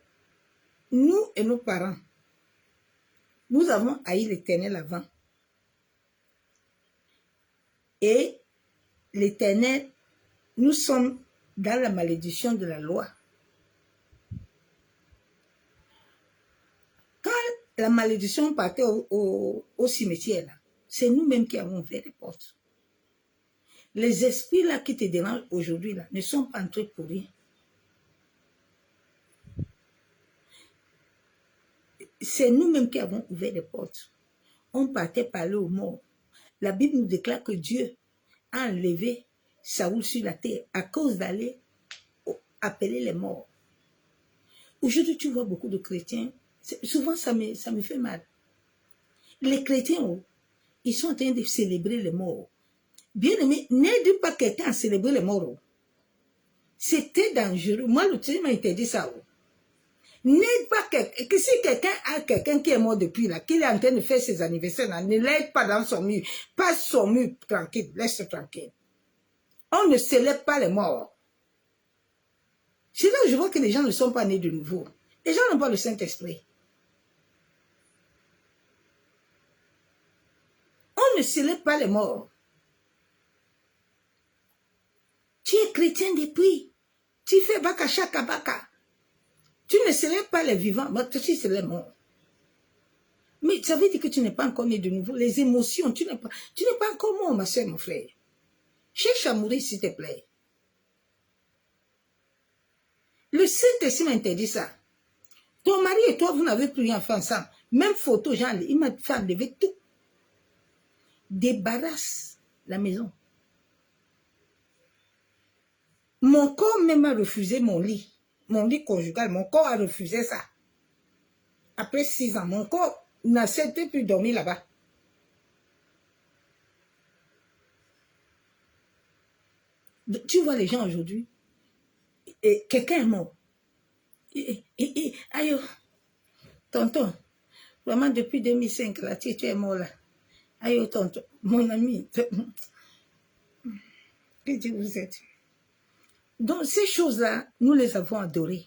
nous et nos parents, nous avons haï l'Éternel avant. Et l'Éternel, nous sommes dans la malédiction de la loi. Quand la malédiction partait au cimetière, c'est nous-mêmes qui avons ouvert les portes. Les esprits là qui te dérangent aujourd'hui là ne sont pas entrés pour rien. C'est nous-mêmes qui avons ouvert les portes. On partait parler aux morts. La Bible nous déclare que Dieu a enlevé Saoul sur la terre à cause d'aller appeler les morts. Aujourd'hui, tu vois beaucoup de chrétiens. Souvent, ça me fait mal. Les chrétiens, ils sont en train de célébrer les morts. Bien aimé, n'aide pas quelqu'un à célébrer les morts. C'était dangereux. Moi, le Seigneur m'a interdit ça. N'aide pas quelqu'un. Que si quelqu'un a quelqu'un qui est mort depuis là, qu'il est en train de faire ses anniversaires là, ne l'aide pas dans son mur. Pas son mur tranquille. Laisse tranquille. On ne célèbre pas les morts. C'est là où je vois que les gens ne sont pas nés de nouveau. Les gens n'ont pas le Saint-Esprit. On ne célèbre pas les morts. Tu es chrétien depuis. Tu fais baka shaka baka. Tu ne célèbres pas les vivants, mais tu célèbres les morts. Mais ça veut dire que tu n'es pas encore né de nouveau. Les émotions, tu n'es pas encore mort, ma soeur, mon frère. Cherche à mourir, s'il te plaît. Le Saint-Esprit m'a interdit ça. Ton mari et toi, vous n'avez plus rien fait ensemble. Même photo, genre, il m'a fait enlever tout. Débarrasse la maison. Mon corps même a refusé mon lit conjugal. Mon corps a refusé ça. Après 6 ans, mon corps n'acceptait plus dormir là-bas. Tu vois les gens aujourd'hui, quelqu'un est mort. Aïe, tonton, vraiment depuis 2005, là, tu es mort là. Aïe, tonton, mon ami, que Dieu vous aide. Donc, ces choses-là, nous les avons adorées.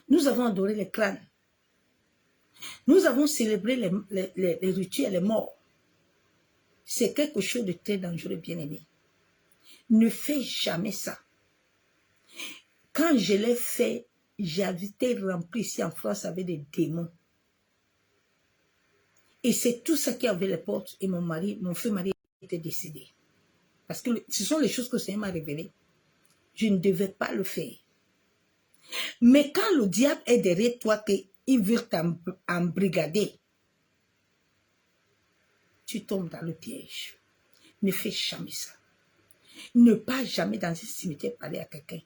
Nous avons adoré les clans. Nous avons célébré les rituels, les morts. C'est quelque chose de très dangereux, bien-aimé. Ne fais jamais ça. Quand je l'ai fait, j'avais été rempli ici en France avec des démons. Et c'est tout ça qui avait les portes. Et mon feu mari était décédé. Parce que ce sont les choses que le Seigneur m'a révélées. Je ne devais pas le faire. Mais quand le diable est derrière toi, qu'il veut t'embrigader, tu tombes dans le piège. Ne fais jamais ça. Ne pas jamais dans un cimetière parler à quelqu'un.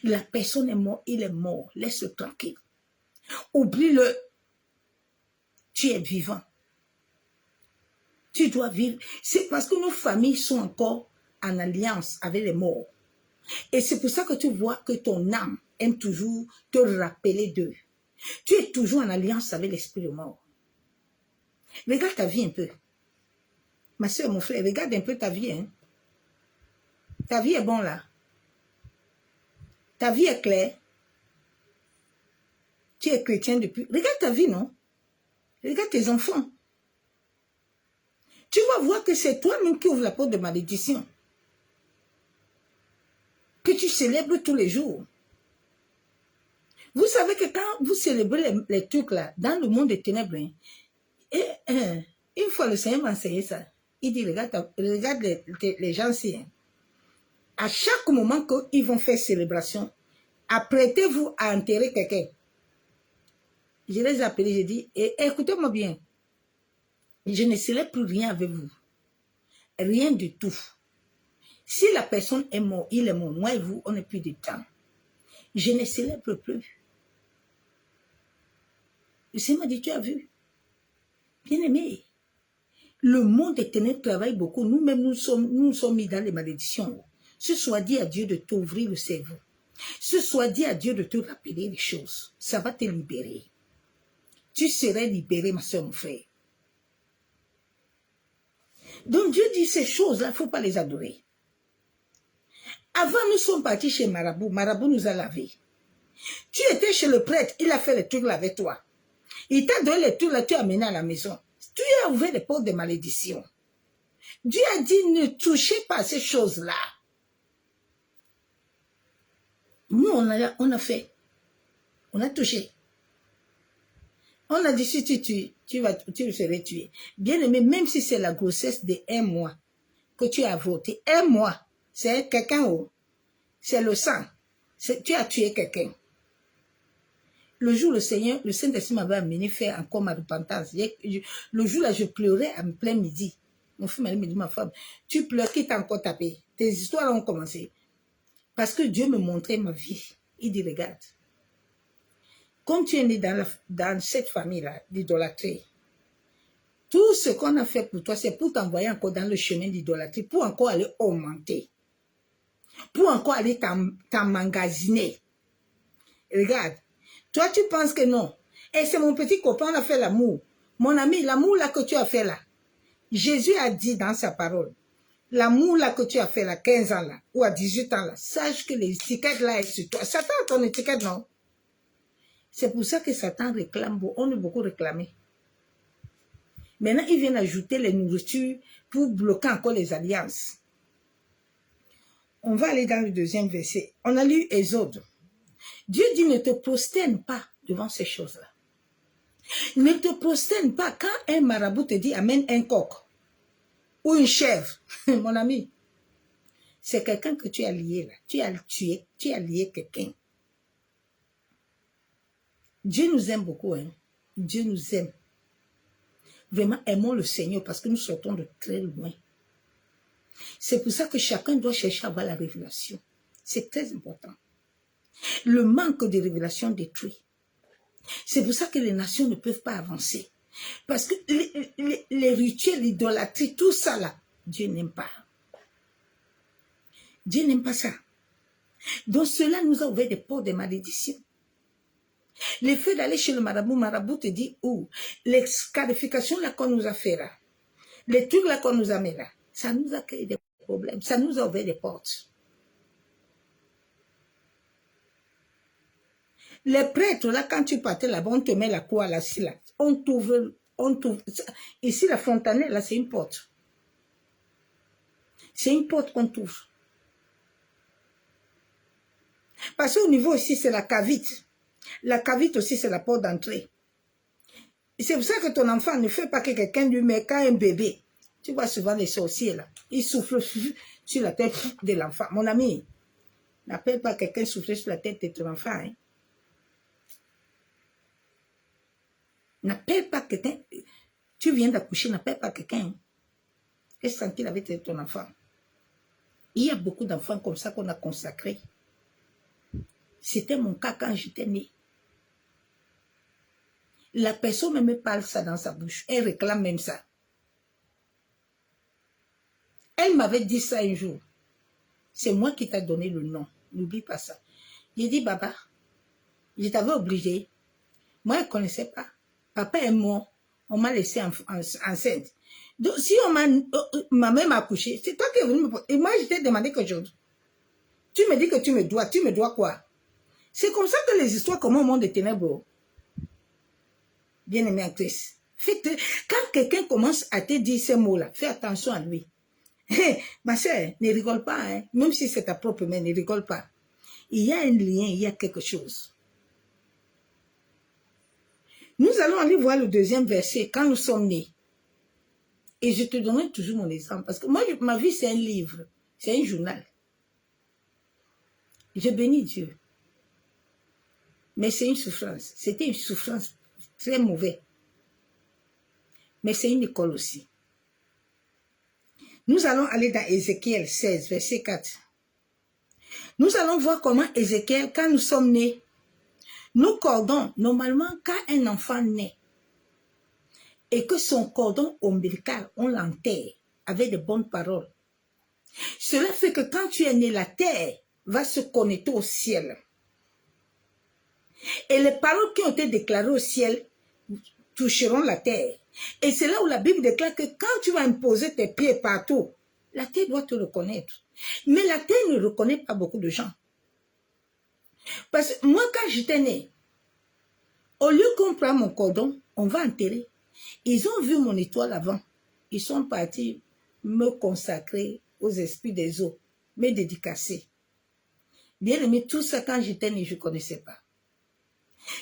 La personne est morte, il est mort. Laisse-le tranquille. Oublie-le. Tu es vivant. Tu dois vivre. C'est parce que nos familles sont encore en alliance avec les morts. Et c'est pour ça que tu vois que ton âme aime toujours te rappeler d'eux. Tu es toujours en alliance avec l'esprit de mort. Regarde ta vie un peu. Ma soeur, mon frère, regarde un peu ta vie. Hein. Ta vie est bonne là. Ta vie est claire. Tu es chrétien depuis... Regarde ta vie, non? Regarde tes enfants. Tu vas voir que c'est toi-même qui ouvre la porte de malédiction. Que tu célèbres tous les jours. Vous savez que quand vous célébrez les trucs là, dans le monde des ténèbres, hein, une fois le Seigneur m'a enseigné ça, il dit, regarde les gens ici, hein, à chaque moment qu'ils vont faire célébration, apprêtez-vous à enterrer quelqu'un. Je les ai appelés, j'ai dit, écoutez-moi bien, je ne célèbre plus rien avec vous. Rien du tout. Si la personne est morte, il est mort, moi et vous, on n'est plus de temps. Je ne célèbre plus. Le Seigneur m'a dit, tu as vu? Bien-aimé, le monde des ténèbres travaille beaucoup. Nous-mêmes, nous sommes mis dans les malédictions. Ce soit dit à Dieu de t'ouvrir le cerveau. Ce soit dit à Dieu de te rappeler les choses. Ça va te libérer. Tu serais libéré, ma soeur, mon frère. Donc Dieu dit ces choses-là, il ne faut pas les adorer. Avant, nous sommes partis chez Marabout. Marabout nous a lavé. Tu étais chez le prêtre, il a fait les trucs là avec toi. Il t'a donné les trucs là, tu as amené à la maison. Tu as ouvert les portes de malédiction. Dieu a dit, ne touchez pas à ces choses-là. Nous, on a fait. On a touché. On a dit, si tu serais tué. Bien aimé, même si c'est la grossesse de 1 mois que tu as avorté, 1 mois, c'est quelqu'un, c'est le sang. Tu as tué quelqu'un. Le jour, le Saint-Esprit m'avait amené faire encore ma repentance. Le jour là, je pleurais à plein midi. Mon fils m'a dit, ma femme, tu pleures, qui t'a encore tapé? Tes histoires ont commencé. Parce que Dieu me montrait ma vie. Il dit, regarde, comme tu es né dans cette famille-là d'idolâtrie, tout ce qu'on a fait pour toi, c'est pour t'envoyer encore dans le chemin d'idolâtrie, pour encore aller augmenter, pour encore aller t'emmagasiner. Regarde, toi tu penses que non. Et c'est mon petit copain, on a fait l'amour. Mon ami, l'amour là que tu as fait là, Jésus a dit dans sa parole, l'amour là que tu as fait là, 15 ans là, ou à 18 ans là, sache que l'étiquette là est sur toi. Satan a ton étiquette, non? C'est pour ça que Satan réclame, on est beaucoup réclamé. Maintenant, il vient ajouter les nourritures pour bloquer encore les alliances. On va aller dans le 2e verset. On a lu Exode. Dieu dit, ne te prosterne pas devant ces choses-là. Ne te prosterne pas quand un marabout te dit, amène un coq ou une chèvre. Mon ami, c'est quelqu'un que tu as lié là. Tu as tué, tu as lié quelqu'un. Dieu nous aime beaucoup. Hein? Dieu nous aime. Vraiment, aimons le Seigneur parce que nous sortons de très loin. C'est pour ça que chacun doit chercher à avoir la révélation. C'est très important. Le manque de révélation détruit. C'est pour ça que les nations ne peuvent pas avancer. Parce que les rituels, l'idolâtrie, tout ça là, Dieu n'aime pas. Dieu n'aime pas ça. Donc cela nous a ouvert des portes de malédiction. Le fait d'aller chez le marabout te dit, oh, les scarifications là qu'on nous a fait là, les trucs là qu'on nous a mis là, ça nous a créé des problèmes, ça nous a ouvert des portes. Les prêtres là, quand tu partais là-bas, on te met la croix là, là, on t'ouvre, ici la fontanelle là, c'est une porte. C'est une porte qu'on t'ouvre. Parce qu'au niveau ici, c'est la cavite. La cavite aussi, c'est la porte d'entrée. C'est pour ça que ton enfant ne fait pas que quelqu'un lui met quand un bébé. Tu vois souvent les sorciers là. Ils soufflent sur la tête de l'enfant. Mon ami, n'appelle pas quelqu'un souffler sur la tête de ton enfant. Hein. N'appelle pas quelqu'un. Tu viens d'accoucher, n'appelle pas quelqu'un. Reste tranquille avec ton enfant. Il y a beaucoup d'enfants comme ça qu'on a consacrés. C'était mon cas quand j'étais née. La personne même parle ça dans sa bouche. Elle réclame même ça. Elle m'avait dit ça un jour. C'est moi qui t'ai donné le nom. N'oublie pas ça. J'ai dit, Baba, je t'avais obligé. Moi, je ne connaissais pas. Papa est mort. On m'a laissé enceinte. Donc, si ma mère m'a accouché, c'est toi qui es venu me... Et moi, je t'ai demandé quelque chose. Tu me dis que tu me dois quoi? C'est comme ça que les histoires commencent au monde des ténèbres. Bien-aimée actrice. Quand quelqu'un commence à te dire ces mots-là, fais attention à lui. Hey, ma soeur, ne rigole pas, hein? Même si c'est ta propre mère, ne rigole pas. Il y a un lien, il y a quelque chose. Nous allons aller voir le deuxième verset, quand nous sommes nés. Et je te donnerai toujours mon exemple, parce que moi, ma vie, c'est un livre, c'est un journal. Je bénis Dieu. Mais c'est une souffrance. C'était une souffrance très mauvaise. Mais c'est une école aussi. Nous allons aller dans Ézéchiel 16, verset 4. Nous allons voir comment Ézéchiel, quand nous sommes nés, nous cordons, normalement, quand un enfant naît, et que son cordon ombilical, on l'enterre avec de bonnes paroles. Cela fait que quand tu es né, la terre va se connecter au ciel. Et les paroles qui ont été déclarées au ciel toucheront la terre. Et c'est là où la Bible déclare que quand tu vas imposer tes pieds partout, la terre doit te reconnaître. Mais la terre ne reconnaît pas beaucoup de gens. Parce que moi, quand j'étais né, au lieu qu'on prend mon cordon, on va enterrer. Ils ont vu mon étoile avant. Ils sont partis me consacrer aux esprits des eaux, me dédicacer. Bien aimé, tout ça, quand j'étais né, je ne connaissais pas.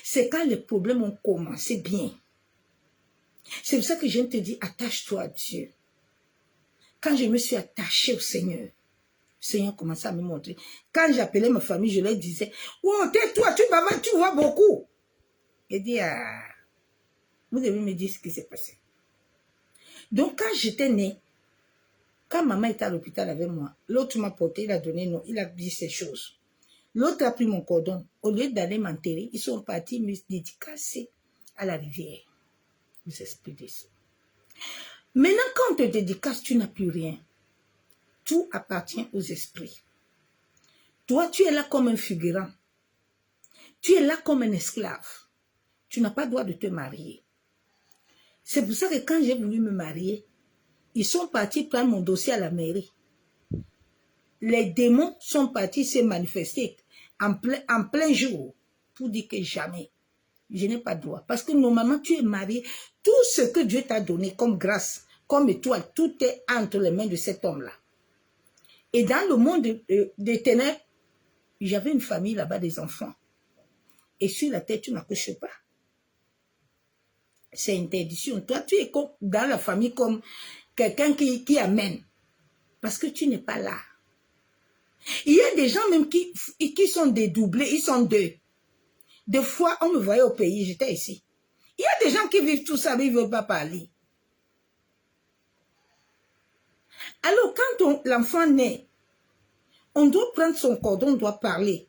C'est quand les problèmes ont commencé bien. C'est pour ça que je te dis, attache-toi à Dieu. Quand je me suis attachée au Seigneur, le Seigneur commençait à me montrer. Quand j'appelais ma famille, je leur disais, oh, tais-toi, tu bavardes, tu vois beaucoup. Il dit, ah, vous devez me dire ce qui s'est passé. Donc, quand j'étais née, quand maman était à l'hôpital avec moi, l'autre m'a porté, il a donné non, il a dit ces choses. L'autre a pris mon cordon. Au lieu d'aller m'enterrer, ils sont partis me dédicacer à la rivière. Vous expliquez ça. Maintenant, quand on te dédicace, tu n'as plus rien. Tout appartient aux esprits. Toi, tu es là comme un figurant. Tu es là comme un esclave. Tu n'as pas le droit de te marier. C'est pour ça que quand j'ai voulu me marier, ils sont partis prendre mon dossier à la mairie. Les démons sont partis se manifester en plein jour pour dire que jamais, je n'ai pas de droit. Parce que normalement, tu es marié. Tout ce que Dieu t'a donné comme grâce, comme étoile, tout est entre les mains de cet homme-là. Et dans le monde des ténèbres, j'avais une famille là-bas, des enfants. Et sur la tête, tu n'accouches pas. C'est interdiction. Toi, tu es dans la famille comme quelqu'un qui amène. Parce que tu n'es pas là. Il y a des gens même qui sont dédoublés, ils sont deux. Des fois, on me voyait au pays, j'étais ici. Il y a des gens qui vivent tout ça, mais ils ne veulent pas parler. Alors, quand l'enfant naît, on doit prendre son cordon, on doit parler.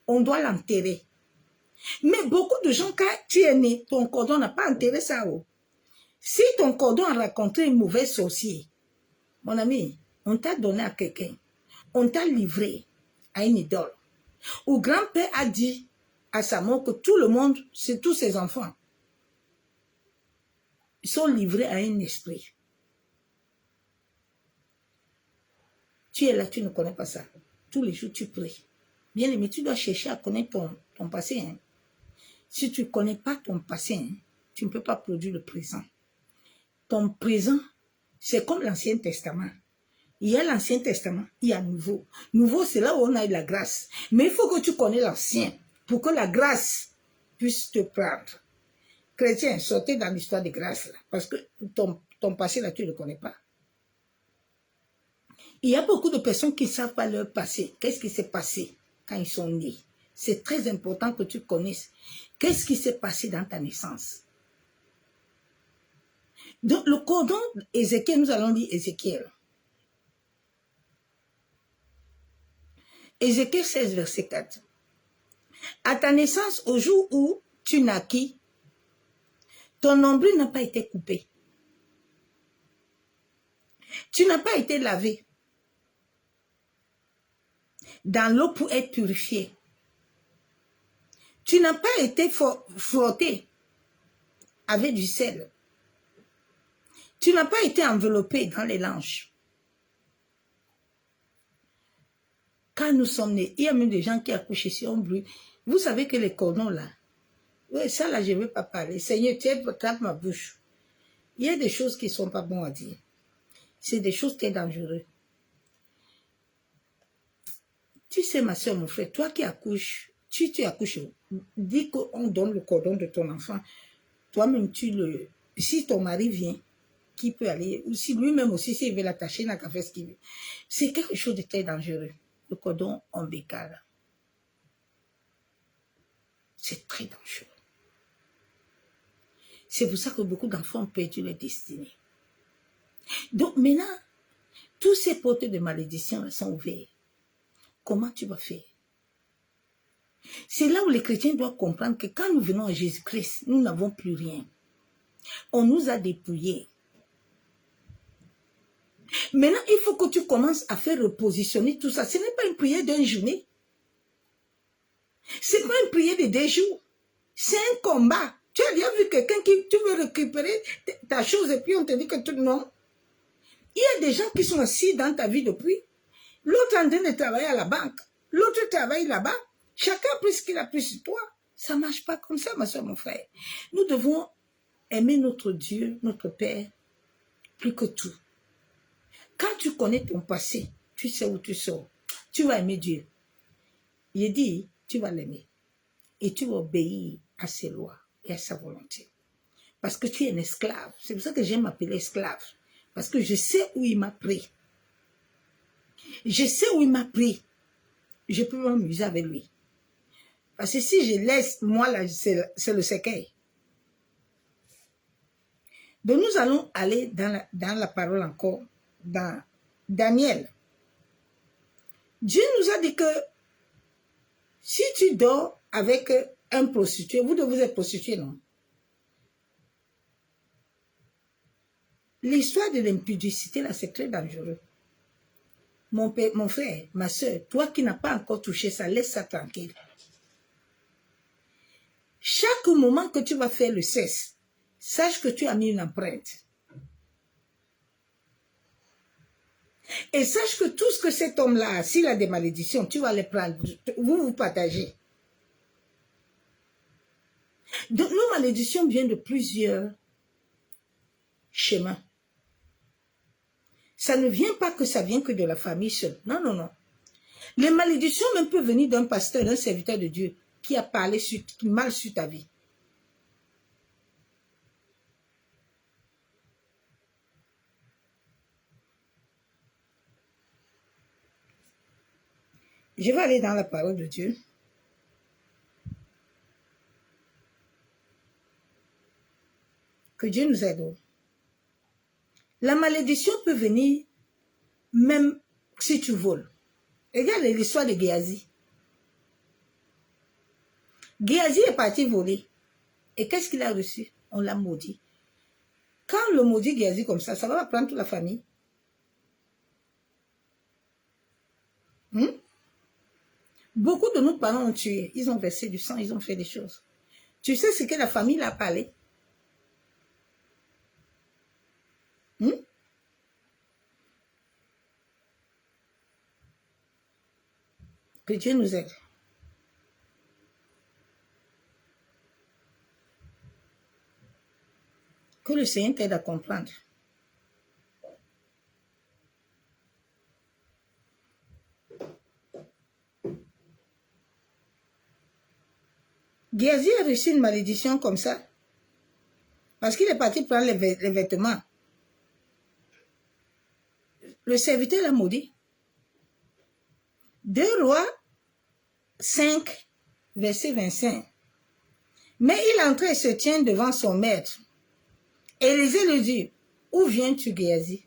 On doit l'enterrer. Mais beaucoup de gens, quand tu es né, ton cordon n'a pas enterré ça. Oh. Si ton cordon a rencontré un mauvais sorcier, mon ami, on t'a donné à quelqu'un. On t'a livré à une idole. Ou grand-père a dit à sa mort que tout le monde, c'est tous ses enfants, ils sont livrés à un esprit. Tu es là, tu ne connais pas ça. Tous les jours, tu pries. Bien aimé, tu dois chercher à connaître ton passé. Hein. Si tu ne connais pas ton passé, hein, tu ne peux pas produire le présent. Ton présent, c'est comme l'Ancien Testament. Il y a l'Ancien Testament, il y a le Nouveau. Nouveau, c'est là où on a eu la grâce. Mais il faut que tu connais l'Ancien pour que la grâce puisse te prendre. Chrétien, sortez dans l'histoire de grâce, là, parce que ton passé, là, tu ne le connais pas. Il y a beaucoup de personnes qui ne savent pas leur passé. Qu'est-ce qui s'est passé quand ils sont nés? C'est très important que tu connaisses. Qu'est-ce qui s'est passé dans ta naissance? Donc, le cordon Ézéchiel, nous allons lire Ézéchiel. Ézéchiel 16, verset 4. À ta naissance, au jour où tu naquis, Ton nombril n'a pas été coupé. Tu n'as pas été lavé dans l'eau pour être purifié. Tu n'as pas été frotté avec du sel. Tu n'as pas été enveloppé dans les langes. Quand nous sommes nés, il y a même des gens qui accouchent ici, on brûle. Vous savez que les cordons là, oui, ça là, je ne veux pas parler. Seigneur, tape ma bouche. Il y a des choses qui ne sont pas bonnes à dire. C'est des choses très dangereuses. Tu sais, ma soeur, mon frère, toi qui accouches, tu accouches, dis qu'on donne le cordon de ton enfant. Toi-même, si ton mari vient, qui peut aller, ou si lui-même aussi, s'il veut l'attacher, il n'a qu'à faire ce qu'il veut. C'est quelque chose de très dangereux, le cordon ombilical. C'est très dangereux. C'est pour ça que beaucoup d'enfants ont perdu leur destinée. Donc maintenant, tous ces portes de malédiction sont ouverts. Comment tu vas faire? C'est là où les chrétiens doivent comprendre que quand nous venons à Jésus-Christ, nous n'avons plus rien. On nous a dépouillés. Maintenant, il faut que tu commences à faire repositionner tout ça. Ce n'est pas une prière d'une journée. Ce n'est pas une prière de 2 jours. C'est un combat. Tu as déjà vu quelqu'un qui tu veux récupérer ta chose et puis on te dit que tout non. Il y a des gens qui sont assis dans ta vie depuis. L'autre en train de travailler à la banque. L'autre travaille là-bas. Chacun a pris ce qu'il a pris sur toi. Ça ne marche pas comme ça, ma soeur, mon frère. Nous devons aimer notre Dieu, notre Père, plus que tout. Quand tu connais ton passé, tu sais où tu sors. Tu vas aimer Dieu. Il dit, tu vas l'aimer. Et tu vas obéir à ses lois et à sa volonté. Parce que tu es un esclave. C'est pour ça que j'aime m'appeler esclave. Parce que je sais où il m'a pris. Je sais où il m'a pris. Je peux m'amuser avec lui. Parce que si je laisse, moi, là, c'est le séquel. Donc, nous allons aller dans la parole encore, dans Daniel. Dieu nous a dit que si tu dors avec un prostitué, vous devez être prostitué, non? L'histoire de l'impudicité, là, c'est très dangereux. Mon père, mon frère, ma soeur, toi qui n'as pas encore touché ça, laisse ça tranquille. Chaque moment que tu vas faire le cesse, sache que tu as mis une empreinte. Et sache que tout ce que cet homme-là a, s'il a des malédictions, tu vas les prendre, vous partagez. Donc, nos malédictions viennent de plusieurs chemins. Ça ne vient pas que ça vient que de la famille seule. Non, non, non. Les malédictions même peuvent venir d'un pasteur, d'un serviteur de Dieu qui a parlé mal sur ta vie. Je vais aller dans la parole de Dieu. Que Dieu nous aide. La malédiction peut venir même si tu voles. Regarde l'histoire de Géasi. Géasi est parti voler. Et qu'est-ce qu'il a reçu? On l'a maudit. Quand on le maudit Géasi comme ça va prendre toute la famille. Beaucoup de nos parents ont tué. Ils ont versé du sang, ils ont fait des choses. Tu sais ce que la famille a parlé? Que Dieu nous aide. Que le Seigneur t'aide à comprendre. Géasi a reçu une malédiction comme ça. Parce qu'il est parti prendre les vêtements. Le serviteur l'a maudit. 2 Rois 5, verset 25. Mais il entrait et se tient devant son maître. Élisée lui dit, où viens-tu, Géasi?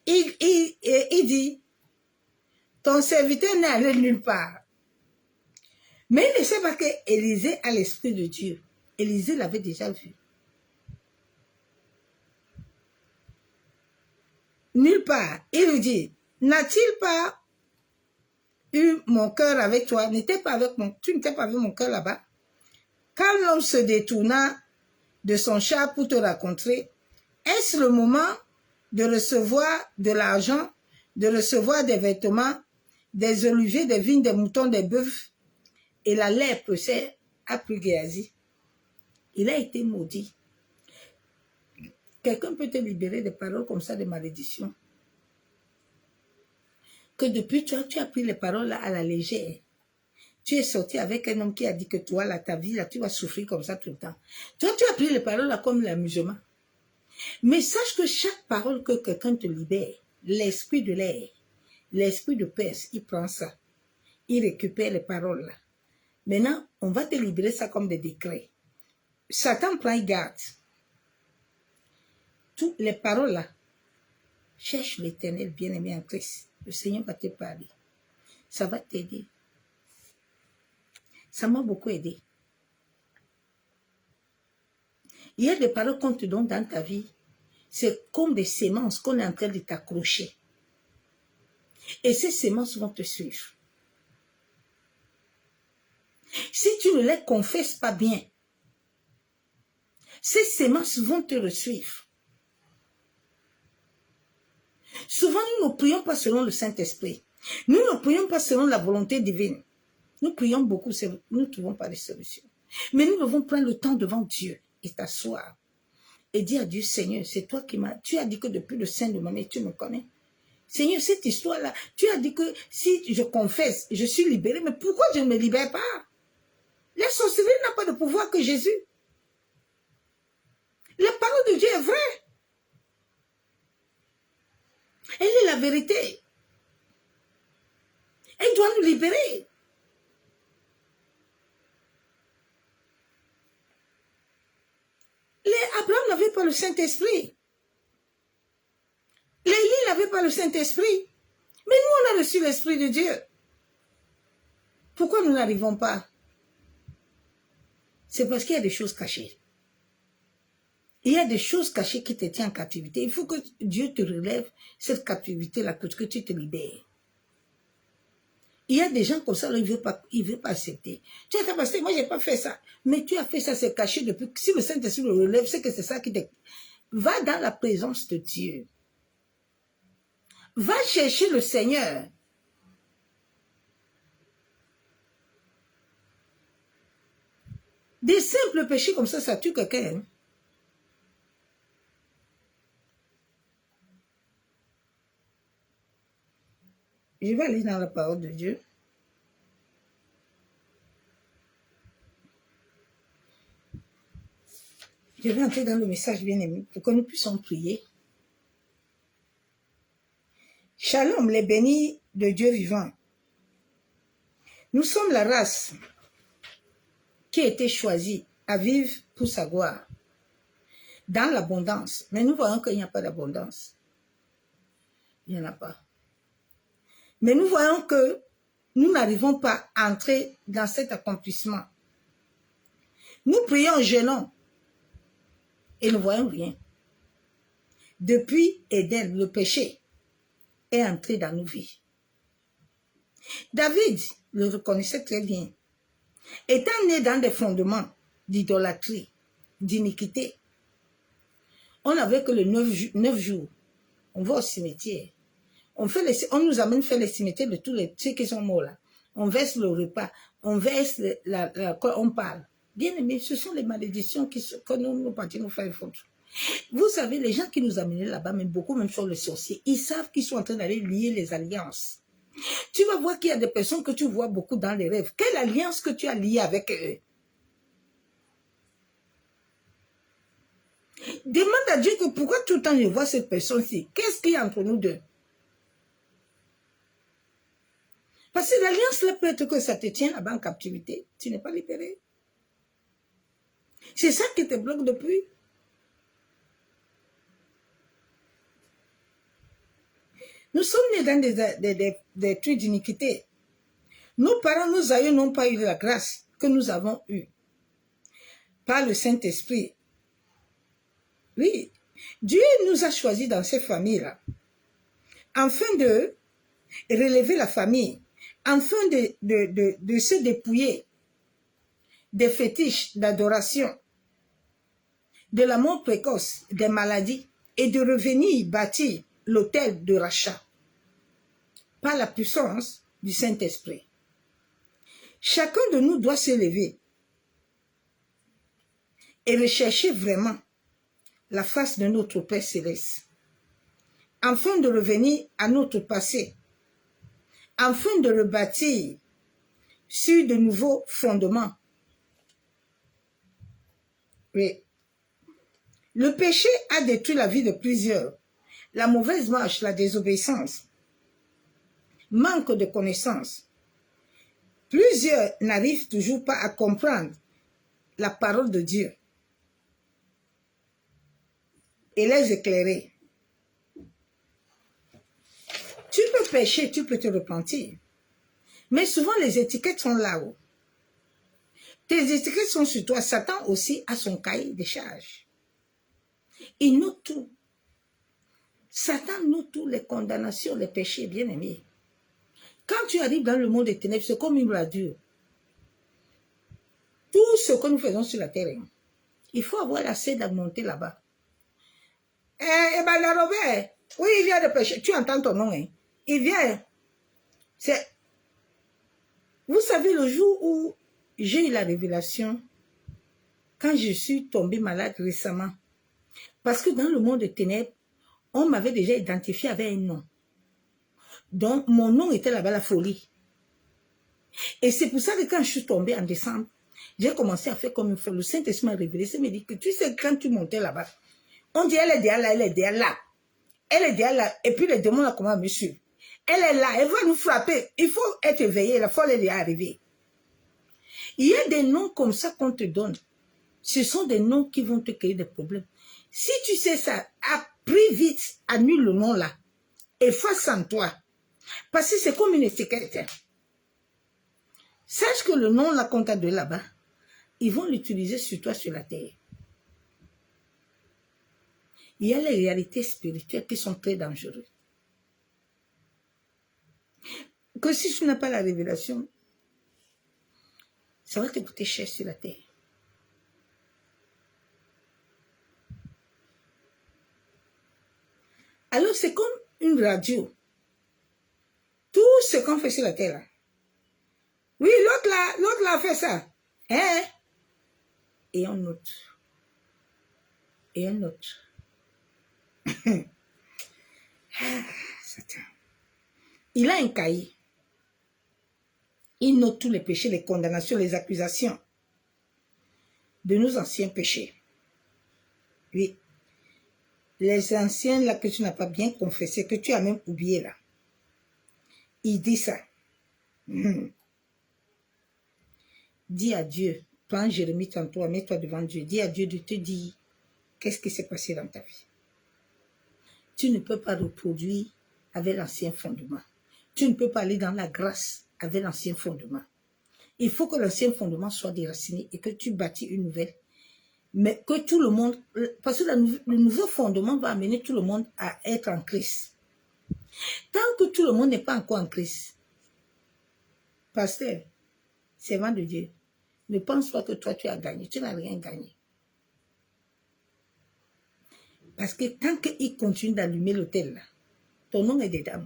Il dit, ton serviteur n'est allé nulle part. Mais il ne sait pas que Élisée a l'esprit de Dieu. Élisée l'avait déjà vu. Nulle part. Il lui dit, n'a-t-il pas eu mon cœur avec toi? Tu n'étais pas avec mon cœur là-bas? Quand l'homme se détourna de son char pour te rencontrer, est-ce le moment de recevoir de l'argent, de recevoir des vêtements, des oliviers, des vignes, des moutons, des bœufs? Et la lèpre a pris Géasi. Il a été maudit. Quelqu'un peut te libérer des paroles comme ça, de malédiction. Que depuis toi, tu as pris les paroles là à la légère. Tu es sorti avec un homme qui a dit que toi, là, ta vie, là, tu vas souffrir comme ça tout le temps. Toi, tu as pris les paroles là comme l'amusement. Mais sache que chaque parole que quelqu'un te libère, l'esprit de l'air, l'esprit de Perse, il prend ça. Il récupère les paroles là. Maintenant, on va te libérer ça comme des décrets. Satan prend garde. Toutes les paroles là, cherche l'Éternel bien-aimé en Christ. Le Seigneur va te parler. Ça va t'aider. Ça m'a beaucoup aidé. Il y a des paroles qu'on te donne dans ta vie. C'est comme des semences qu'on est en train de t'accrocher. Et ces semences vont te suivre. Si tu ne les confesses pas bien, ces semences vont te suivre. Souvent, nous ne prions pas selon le Saint-Esprit. Nous ne prions pas selon la volonté divine. Nous prions beaucoup, nous ne trouvons pas de solution. Mais nous devons prendre le temps devant Dieu et t'asseoir et dire à Dieu, Seigneur, c'est toi qui m'as... Tu as dit que depuis le sein de ma mère, tu me connais. Seigneur, cette histoire-là, tu as dit que si je confesse, je suis libérée. Mais pourquoi je ne me libère pas? La sorcellerie n'a pas de pouvoir que Jésus. La parole de Dieu est vraie. Elle est la vérité. Elle doit nous libérer. Abraham n'avait pas le Saint-Esprit. Élie n'avait pas le Saint-Esprit. Mais nous, on a reçu l'Esprit de Dieu. Pourquoi nous n'arrivons pas? C'est parce qu'il y a des choses cachées. Il y a des choses cachées qui te tiennent en captivité. Il faut que Dieu te relève cette captivité-là, que tu te libères. Il y a des gens comme ça, ils ne veulent pas accepter. Tu as capacité, moi je n'ai pas fait ça. Mais tu as fait ça, c'est caché depuis. Si le Saint-Esprit le relève, c'est que c'est ça qui te... Va dans la présence de Dieu. Va chercher le Seigneur. Des simples péchés comme ça tue quelqu'un. Hein? Je vais aller dans la parole de Dieu. Je vais entrer dans le message bien-aimé pour que nous puissions prier. Shalom, les bénis de Dieu vivant. Nous sommes la race qui a été choisie à vivre pour sa gloire. Dans l'abondance. Mais nous voyons qu'il n'y a pas d'abondance. Il n'y en a pas. Mais nous voyons que nous n'arrivons pas à entrer dans cet accomplissement. Nous prions en jeûnant et ne voyons rien. Depuis Éden, le péché est entré dans nos vies. David le reconnaissait très bien. Étant né dans des fondements d'idolâtrie, d'iniquité, on n'avait que le 9 jours. On va au cimetière. On nous amène faire les cimetières de tous ceux qui sont morts là. On verse le repas, on verse on parle. Bien aimé, ce sont les malédictions que nous partis nous faire faute. Vous savez, les gens qui nous amènent là-bas, même beaucoup, même sur le sorcier, ils savent qu'ils sont en train d'aller lier les alliances. Tu vas voir qu'il y a des personnes que tu vois beaucoup dans les rêves. Quelle alliance que tu as liée avec eux? Demande à Dieu que pourquoi tout le temps je vois cette personne-ci. Qu'est-ce qu'il y a entre nous deux? Parce que l'alliance là peut être que ça te tient là-bas en captivité. Tu n'es pas libéré. C'est ça qui te bloque depuis. Nous sommes nés dans des trucs d'iniquité. Nos parents, nos aïeux n'ont pas eu la grâce que nous avons eue. par le Saint-Esprit. Oui, Dieu nous a choisis dans ces familles-là, afin de relever la famille, afin de se dépouiller des fétiches d'adoration, de la mort précoce, des maladies, et de revenir bâtir l'autel de rachat par la puissance du Saint-Esprit. Chacun de nous doit se lever et rechercher vraiment la face de notre Père Céleste, afin de revenir à notre passé, afin de rebâtir sur de nouveaux fondements. Oui. Le péché a détruit la vie de plusieurs. La mauvaise marche, la désobéissance, manque de connaissances. Plusieurs n'arrivent toujours pas à comprendre la parole de Dieu et les éclairer. Tu peux pécher, tu peux te repentir. Mais souvent, les étiquettes sont là-haut. Tes étiquettes sont sur toi. Satan aussi a son cahier de charges. Il note tout. Satan note toutes les condamnations, les péchés, bien-aimés. Quand tu arrives dans le monde des ténèbres, c'est comme une radure. Tout ce que nous faisons sur la terre, il faut avoir assez de monter là-bas. Eh ben, Robert, oui, il vient de pécher. Tu entends ton nom, hein? Il vient. C'est... Vous savez, le jour où j'ai eu la révélation, quand je suis tombée malade récemment, parce que dans le monde des ténèbres, on m'avait déjà identifié avec un nom. Donc, mon nom était là-bas, la folie. Et c'est pour ça que quand je suis tombée en décembre, j'ai commencé à faire comme une folie. Le Saint-Esprit m'a révélé, ça me dit que tu sais, quand tu montais là-bas, on dit elle est derrière là, elle est derrière là. Elle est derrière là. Et puis les démons là commencent à me suivre. Elle est là, elle va nous frapper. Il faut être éveillé, la folie est arrivée. Il y a des noms comme ça qu'on te donne. Ce sont des noms qui vont te créer des problèmes. Si tu sais ça, pris vite, annule le nom là. Efface en toi. Parce que c'est comme une étiquette. Sache que le nom là qu'on t'a donné là-bas, ils vont l'utiliser sur toi sur la terre. Il y a les réalités spirituelles qui sont très dangereuses. Que si tu n'as pas la révélation, ça va te coûter cher sur la terre. Alors c'est comme une radio. Tout ce qu'on fait sur la terre là. Oui, l'autre là a fait ça. Hein? Et on note. Et on note. Satan. Il a un cahier. Il note tous les péchés, les condamnations, les accusations de nos anciens péchés. Oui. Les anciens là que tu n'as pas bien confessé, que tu as même oublié là. Il dit ça. Dis à Dieu, prends Jérémie en toi, mets-toi devant Dieu. Dis à Dieu de te dire qu'est-ce qui s'est passé dans ta vie. Tu ne peux pas reproduire avec l'ancien fondement. Tu ne peux pas aller dans la grâce avec l'ancien fondement. Il faut que l'ancien fondement soit déraciné et que tu bâtis une nouvelle. Mais que tout le monde, parce que le nouveau fondement va amener tout le monde à être en Christ. Tant que tout le monde n'est pas encore en Christ, pasteur, servant de Dieu, ne pense pas que toi tu as gagné. Tu n'as rien gagné. Parce que tant qu'il continue d'allumer l'autel là, ton nom est dedans.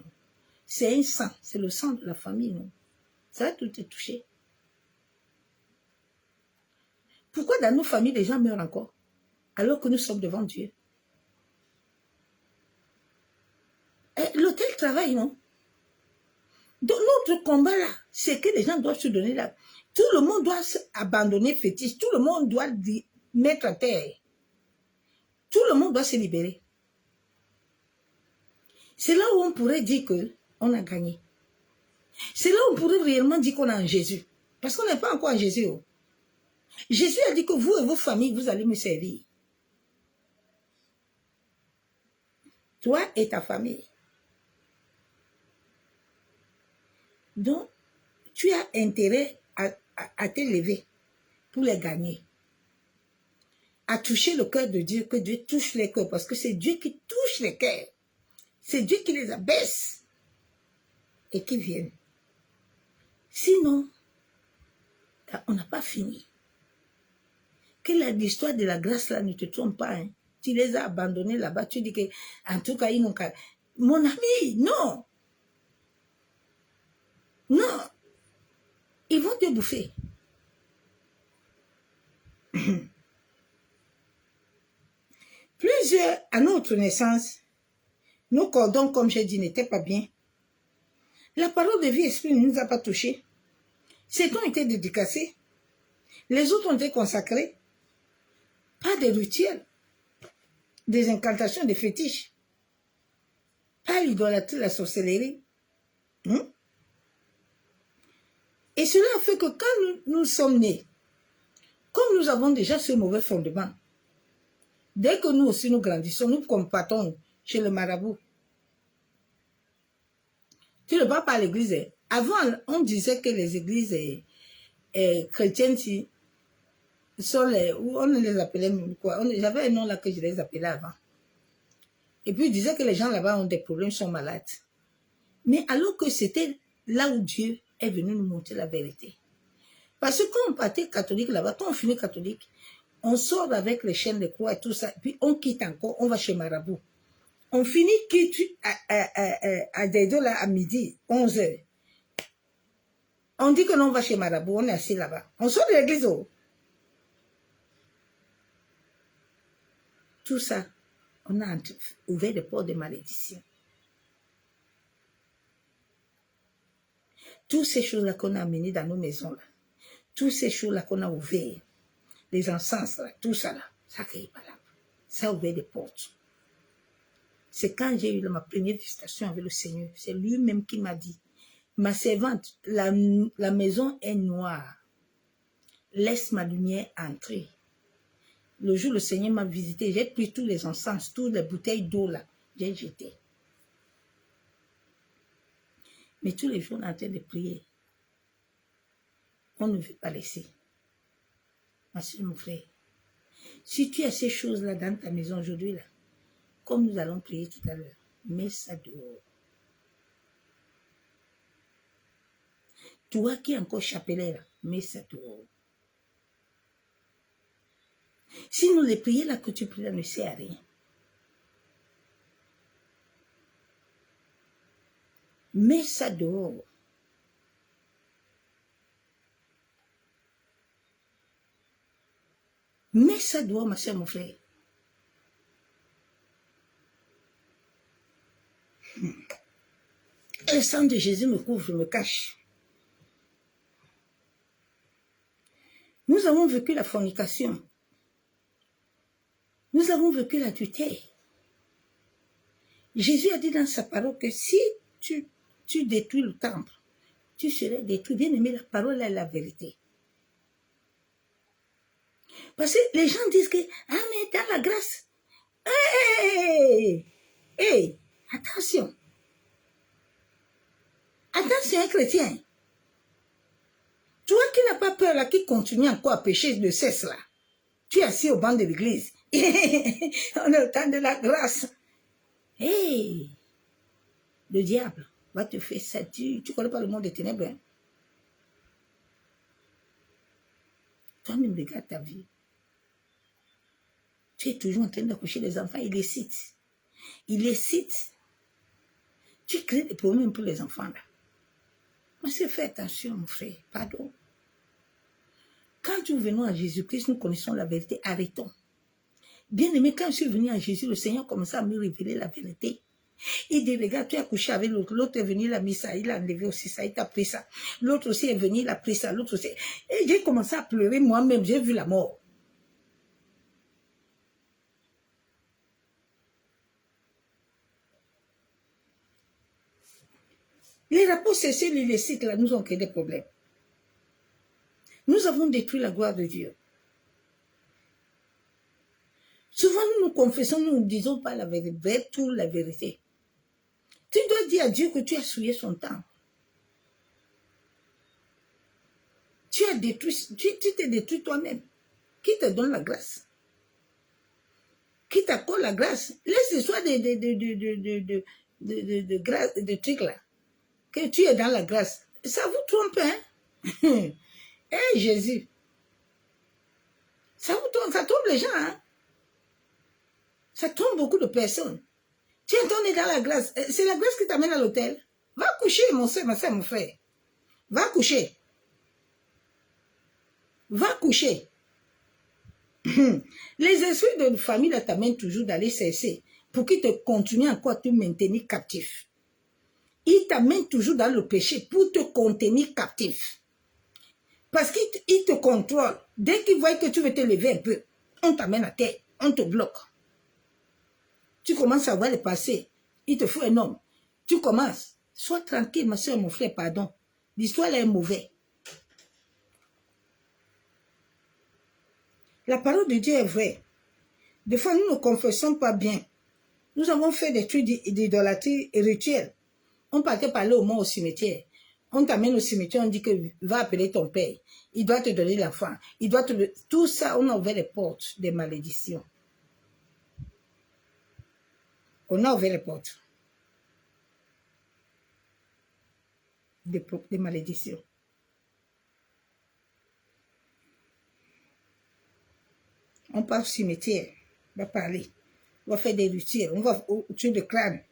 C'est un sang, c'est le sang de la famille. Non? Ça va tout te toucher. Pourquoi dans nos familles les gens meurent encore alors que nous sommes devant Dieu? L'autel travaille, non? Donc notre combat là, c'est que les gens doivent se donner là. Tout le monde doit abandonner fétiche. Tout le monde doit mettre à terre. Tout le monde doit se libérer. C'est là où on pourrait dire qu'on a gagné. C'est là où on pourrait réellement dire qu'on est en Jésus. Parce qu'on n'est pas encore en Jésus. Oh. Jésus a dit que vous et vos familles, vous allez me servir. Toi et ta famille. Donc, tu as intérêt à t'élever pour les gagner. à toucher le cœur de Dieu, que Dieu touche les cœurs, parce que c'est Dieu qui touche les cœurs. C'est Dieu qui les abaisse et qui viennent. Sinon, on n'a pas fini. Que l'histoire de la grâce là ne te trompe pas. Hein. Tu les as abandonnés là-bas, tu dis que, en tout cas, ils n'ont qu'à... Mon ami, non. Non. Ils vont te bouffer. Plusieurs, à notre naissance, nos cordons, comme j'ai dit, n'étaient pas bien. La parole de vie esprit ne nous a pas touchés. Ces ont été dédicacés. Les autres ont été consacrés. Pas des rituels, des incantations, des fétiches. Pas l'idolâtrie, la sorcellerie. Et cela a fait que quand nous sommes nés, comme nous avons déjà ce mauvais fondement, dès que nous aussi nous grandissons, nous combattons chez le marabout. Tu ne vas pas à l'église. Avant, on disait que les églises chrétiennes sont les... On les appelait quoi? J'avais un nom là que je les appelais avant. Et puis, ils disaient que les gens là-bas ont des problèmes, sont malades. Mais alors que c'était là où Dieu est venu nous montrer la vérité. Parce que quand on partait catholique là-bas, quand on finit catholique, on sort avec les chaînes de croix et tout ça, puis on quitte encore, on va chez Marabout. On finit quitte à Dedo là à midi, 11h. On dit que non, on va chez Marabout, on est assis là-bas. On sort de l'église. Oh. Tout ça, on a ouvert des portes de malédiction. Toutes ces choses-là qu'on a amenées dans nos maisons, là, toutes ces choses-là qu'on a ouvertes, les encens, là, tout ça, là, ça crée pas là. Ça a ouvert des portes. C'est quand j'ai eu ma première visitation avec le Seigneur, c'est lui-même qui m'a dit, ma servante, la maison est noire, laisse ma lumière entrer. Le jour où le Seigneur m'a visité, j'ai pris tous les encens, toutes les bouteilles d'eau là, j'ai jeté. Mais tous les jours, on est en train de prier. On ne veut pas laisser. Ma soeur, mon frère, si tu as ces choses-là dans ta maison aujourd'hui, là, comme nous allons prier tout à l'heure, mets ça dehors. Toi qui es encore chapelet, là, mets ça dehors. Sinon, les prières là que tu pries là ne servent à rien. Mets ça dehors. Mets ça dehors, ma soeur, mon frère. Le sang de Jésus me couvre, me cache. Nous avons vécu la fornication. Nous avons vécu l'adultère. Jésus a dit dans sa parole que si tu détruis le temple, tu serais détruit. Bien aimé, la parole est la vérité. Parce que les gens disent que, ah mais dans la grâce, hey, attention. Attention, un chrétien. Toi qui n'as pas peur là, qui continue encore à pécher de cesse là, tu es assis au banc de l'église. On est au temps de la grâce. Hey, le diable va te faire ça. Tu ne connais pas le monde des ténèbres. Hein? Toi-même, regarde ta vie. Tu es toujours en train d'accoucher des enfants illicites. Illicites. Tu crées des problèmes pour les enfants là. Mais fais attention, mon frère. Pardon. Quand nous venons à Jésus-Christ, nous connaissons la vérité. Arrêtons. Bien aimé, quand je suis venu à Jésus, le Seigneur commençait à me révéler la vérité. Il dit, regarde, tu as couché avec l'autre. L'autre est venu, il a mis ça, il a enlevé aussi ça, il t'a pris ça. L'autre aussi est venu, il a pris ça, l'autre aussi. Et j'ai commencé à pleurer moi-même, j'ai vu la mort. Les rapports sexuels illicites, là, nous ont créé des problèmes. Nous avons détruit la gloire de Dieu. Souvent, nous nous confessons, nous ne disons pas la vérité, toute la vérité. Tu dois dire à Dieu que tu as souillé son temps. Tu as détruit, tu t'es détruit toi-même. Qui te donne la grâce? qui t'accorde la grâce. Laisse l'histoire de trucs là. Que tu es dans la grâce. Ça vous trompe, hein? Hey, Jésus. Ça trompe les gens, hein? Ça trompe beaucoup de personnes. Tiens, on est dans la grâce. C'est la grâce qui t'amène à l'hôtel. Va coucher, mon soeur, ma soeur, mon frère. Va coucher. Va coucher. Les esprits de famille là t'amènent toujours d'aller cesser pour qu'ils te continuent encore à te maintenir captif. Ils t'amènent toujours dans le péché pour te contenir captif. Parce qu'ils te contrôlent. Dès qu'ils voient que tu veux te lever un peu, on t'amène à terre, on te bloque. Tu commences à voir le passé. Il te faut un homme. Tu commences. Sois tranquille, ma soeur, mon frère, pardon. L'histoire là est mauvaise. La parole de Dieu est vraie. Des fois, nous ne confessons pas bien. Nous avons fait des trucs d'idolâtrie rituelle. On partait parler au mort au cimetière. On t'amène au cimetière, on dit que va appeler ton père. Il doit te donner l'enfant. Il doit te... Tout ça, on a ouvert les portes des malédictions. On a ouvert les portes des malédictions. On part au cimetière, on va parler, on va faire des rituels, on va au-dessus de crâne,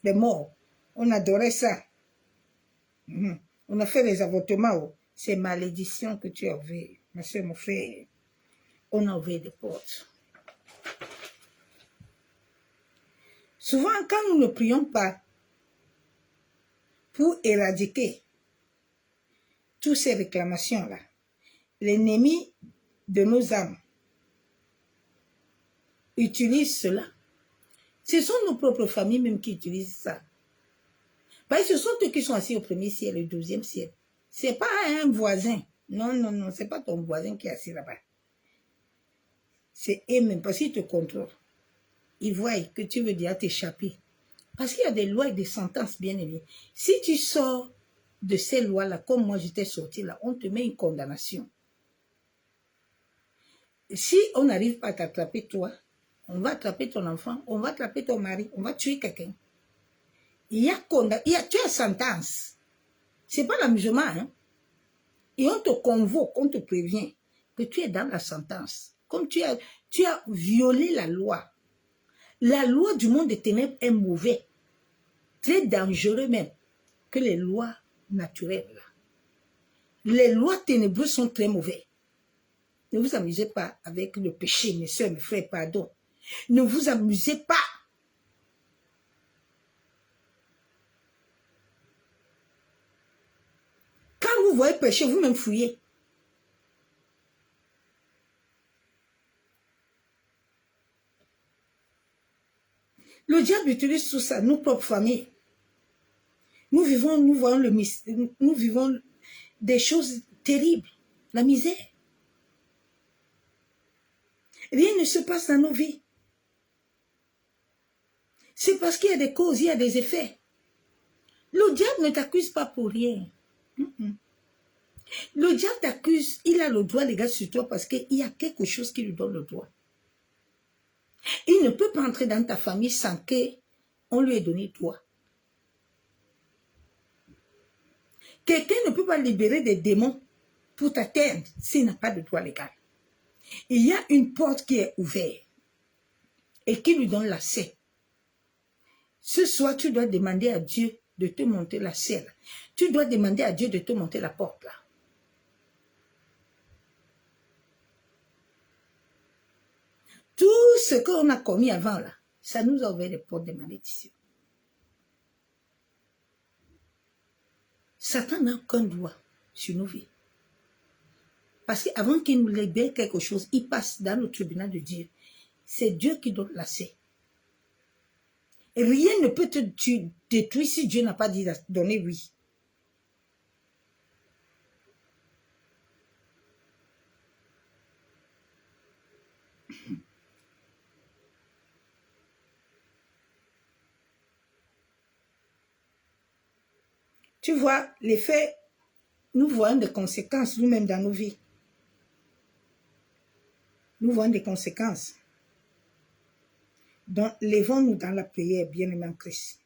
des morts. On adorait ça. On a fait des avortements. Ces malédictions que tu as ouvertes, ma soeur, mon frère, on a ouvert des portes. Souvent, quand nous ne prions pas pour éradiquer toutes ces réclamations-là, l'ennemi de nos âmes utilise cela. Ce sont nos propres familles même qui utilisent ça. Parce que ce sont eux qui sont assis au premier ciel et au 12e ciel. Ce n'est pas un voisin. Non, non, non, ce n'est pas ton voisin qui est assis là-bas. C'est eux-mêmes, parce qu'ils te contrôlent. Ils voient que tu veux déjà t'échapper. Parce qu'il y a des lois et des sentences, bien aimées. Si tu sors de ces lois-là, comme moi j'étais sorti là, on te met une condamnation. Si on n'arrive pas à t'attraper toi, on va attraper ton enfant, on va attraper ton mari, on va tuer quelqu'un. Tu as sentence. Ce n'est pas l'amusement, hein. Et on te convoque, on te prévient que tu es dans la sentence. Comme tu as violé la loi. La loi du monde des ténèbres est mauvaise. Très dangereux même que les lois naturelles. Les lois ténébreuses sont très mauvaises. Ne vous amusez pas avec le péché, mes soeurs, mes frères, pardon. Ne vous amusez pas. Quand vous voyez péché, vous-même fouillez. Le diable utilise tout ça, nos propres familles. Nous vivons des choses terribles, la misère. Rien ne se passe dans nos vies. C'est parce qu'il y a des causes, il y a des effets. Le diable ne t'accuse pas pour rien. Le diable t'accuse, il a le droit, les gars, sur toi parce qu'il y a quelque chose qui lui donne le droit. Il ne peut pas entrer dans ta famille sans qu'on lui ait donné droit. Quelqu'un ne peut pas libérer des démons pour t'atteindre s'il n'a pas de droit légal. Il y a une porte qui est ouverte et qui lui donne l'accès. Ce soir, tu dois demander à Dieu de te monter la selle. Tu dois demander à Dieu de te monter la porte là. Tout ce qu'on a commis avant là, ça nous a ouvert les portes de malédiction. Satan n'a aucun droit sur nos vies. Parce qu'avant qu'il nous libère quelque chose, il passe dans le tribunal de Dieu. C'est Dieu qui donne l'accès. Rien ne peut te détruire si Dieu n'a pas dit donner oui. Tu vois, les faits, nous voyons des conséquences nous-mêmes dans nos vies. Nous voyons des conséquences. Donc, levons-nous dans la prière, bien-aimé en Christ.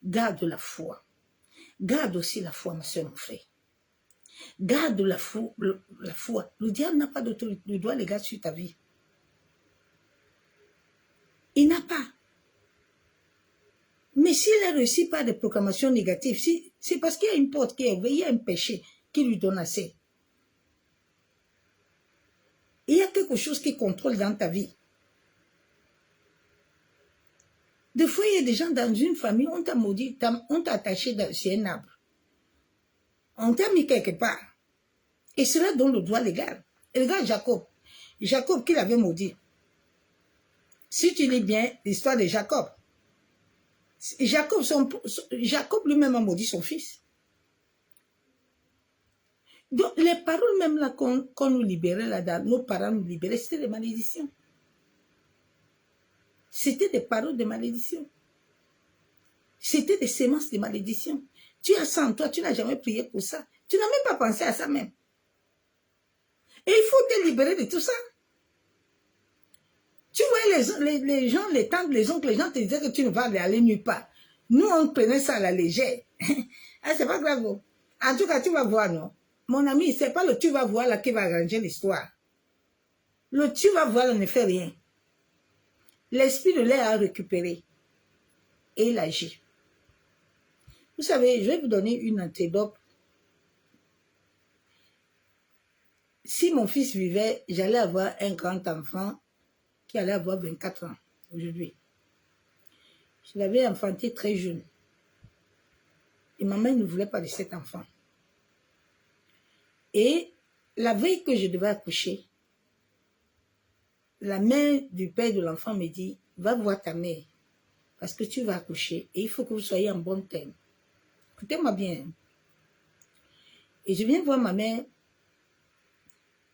Garde la foi. Garde aussi la foi, ma soeur, mon frère. Garde la foi. Le diable n'a pas d'autorité, le droit légal sur ta vie. Il n'a pas. Mais s'il a réussi par des proclamations négatives, c'est parce qu'il y a une porte qui est ouverte, il y a un péché qui lui donne assez. Il y a quelque chose qui contrôle dans ta vie. Des fois, il y a des gens dans une famille, on t'a maudit, on t'a attaché sur un arbre. On t'a mis quelque part. Et cela donne le droit légal. Et regarde Jacob. Jacob qui l'avait maudit. Si tu lis bien l'histoire de Jacob, Jacob lui-même a maudit son fils. Donc, les paroles même là qu'on nous libérait là, nos parents nous libéraient, c'était des malédictions. C'était des paroles de malédiction. C'était des semences de malédiction. Tu as ça en toi, tu n'as jamais prié pour ça. Tu n'as même pas pensé à ça même. Et il faut te libérer de tout ça. Tu vois les gens, les tantes, les oncles, les gens te disaient que tu ne vas aller nulle part. Nous, on prenait ça à la légère. Ah, c'est pas grave. En tout cas, tu vas voir, non? Mon ami, c'est pas le tu vas voir là qui va arranger l'histoire. Le tu vas voir là ne fait rien. L'esprit de l'air a récupéré. Et il agit. Vous savez, je vais vous donner une antidote. Si mon fils vivait, j'allais avoir un grand enfant qui allait avoir 24 ans aujourd'hui. Je l'avais enfanté très jeune. Et ma mère ne voulait pas de cet enfant. Et la veille que je devais accoucher, la mère du père de l'enfant me dit, va voir ta mère, parce que tu vas accoucher et il faut que vous soyez en bon terme. Écoutez-moi bien. Et je viens voir ma mère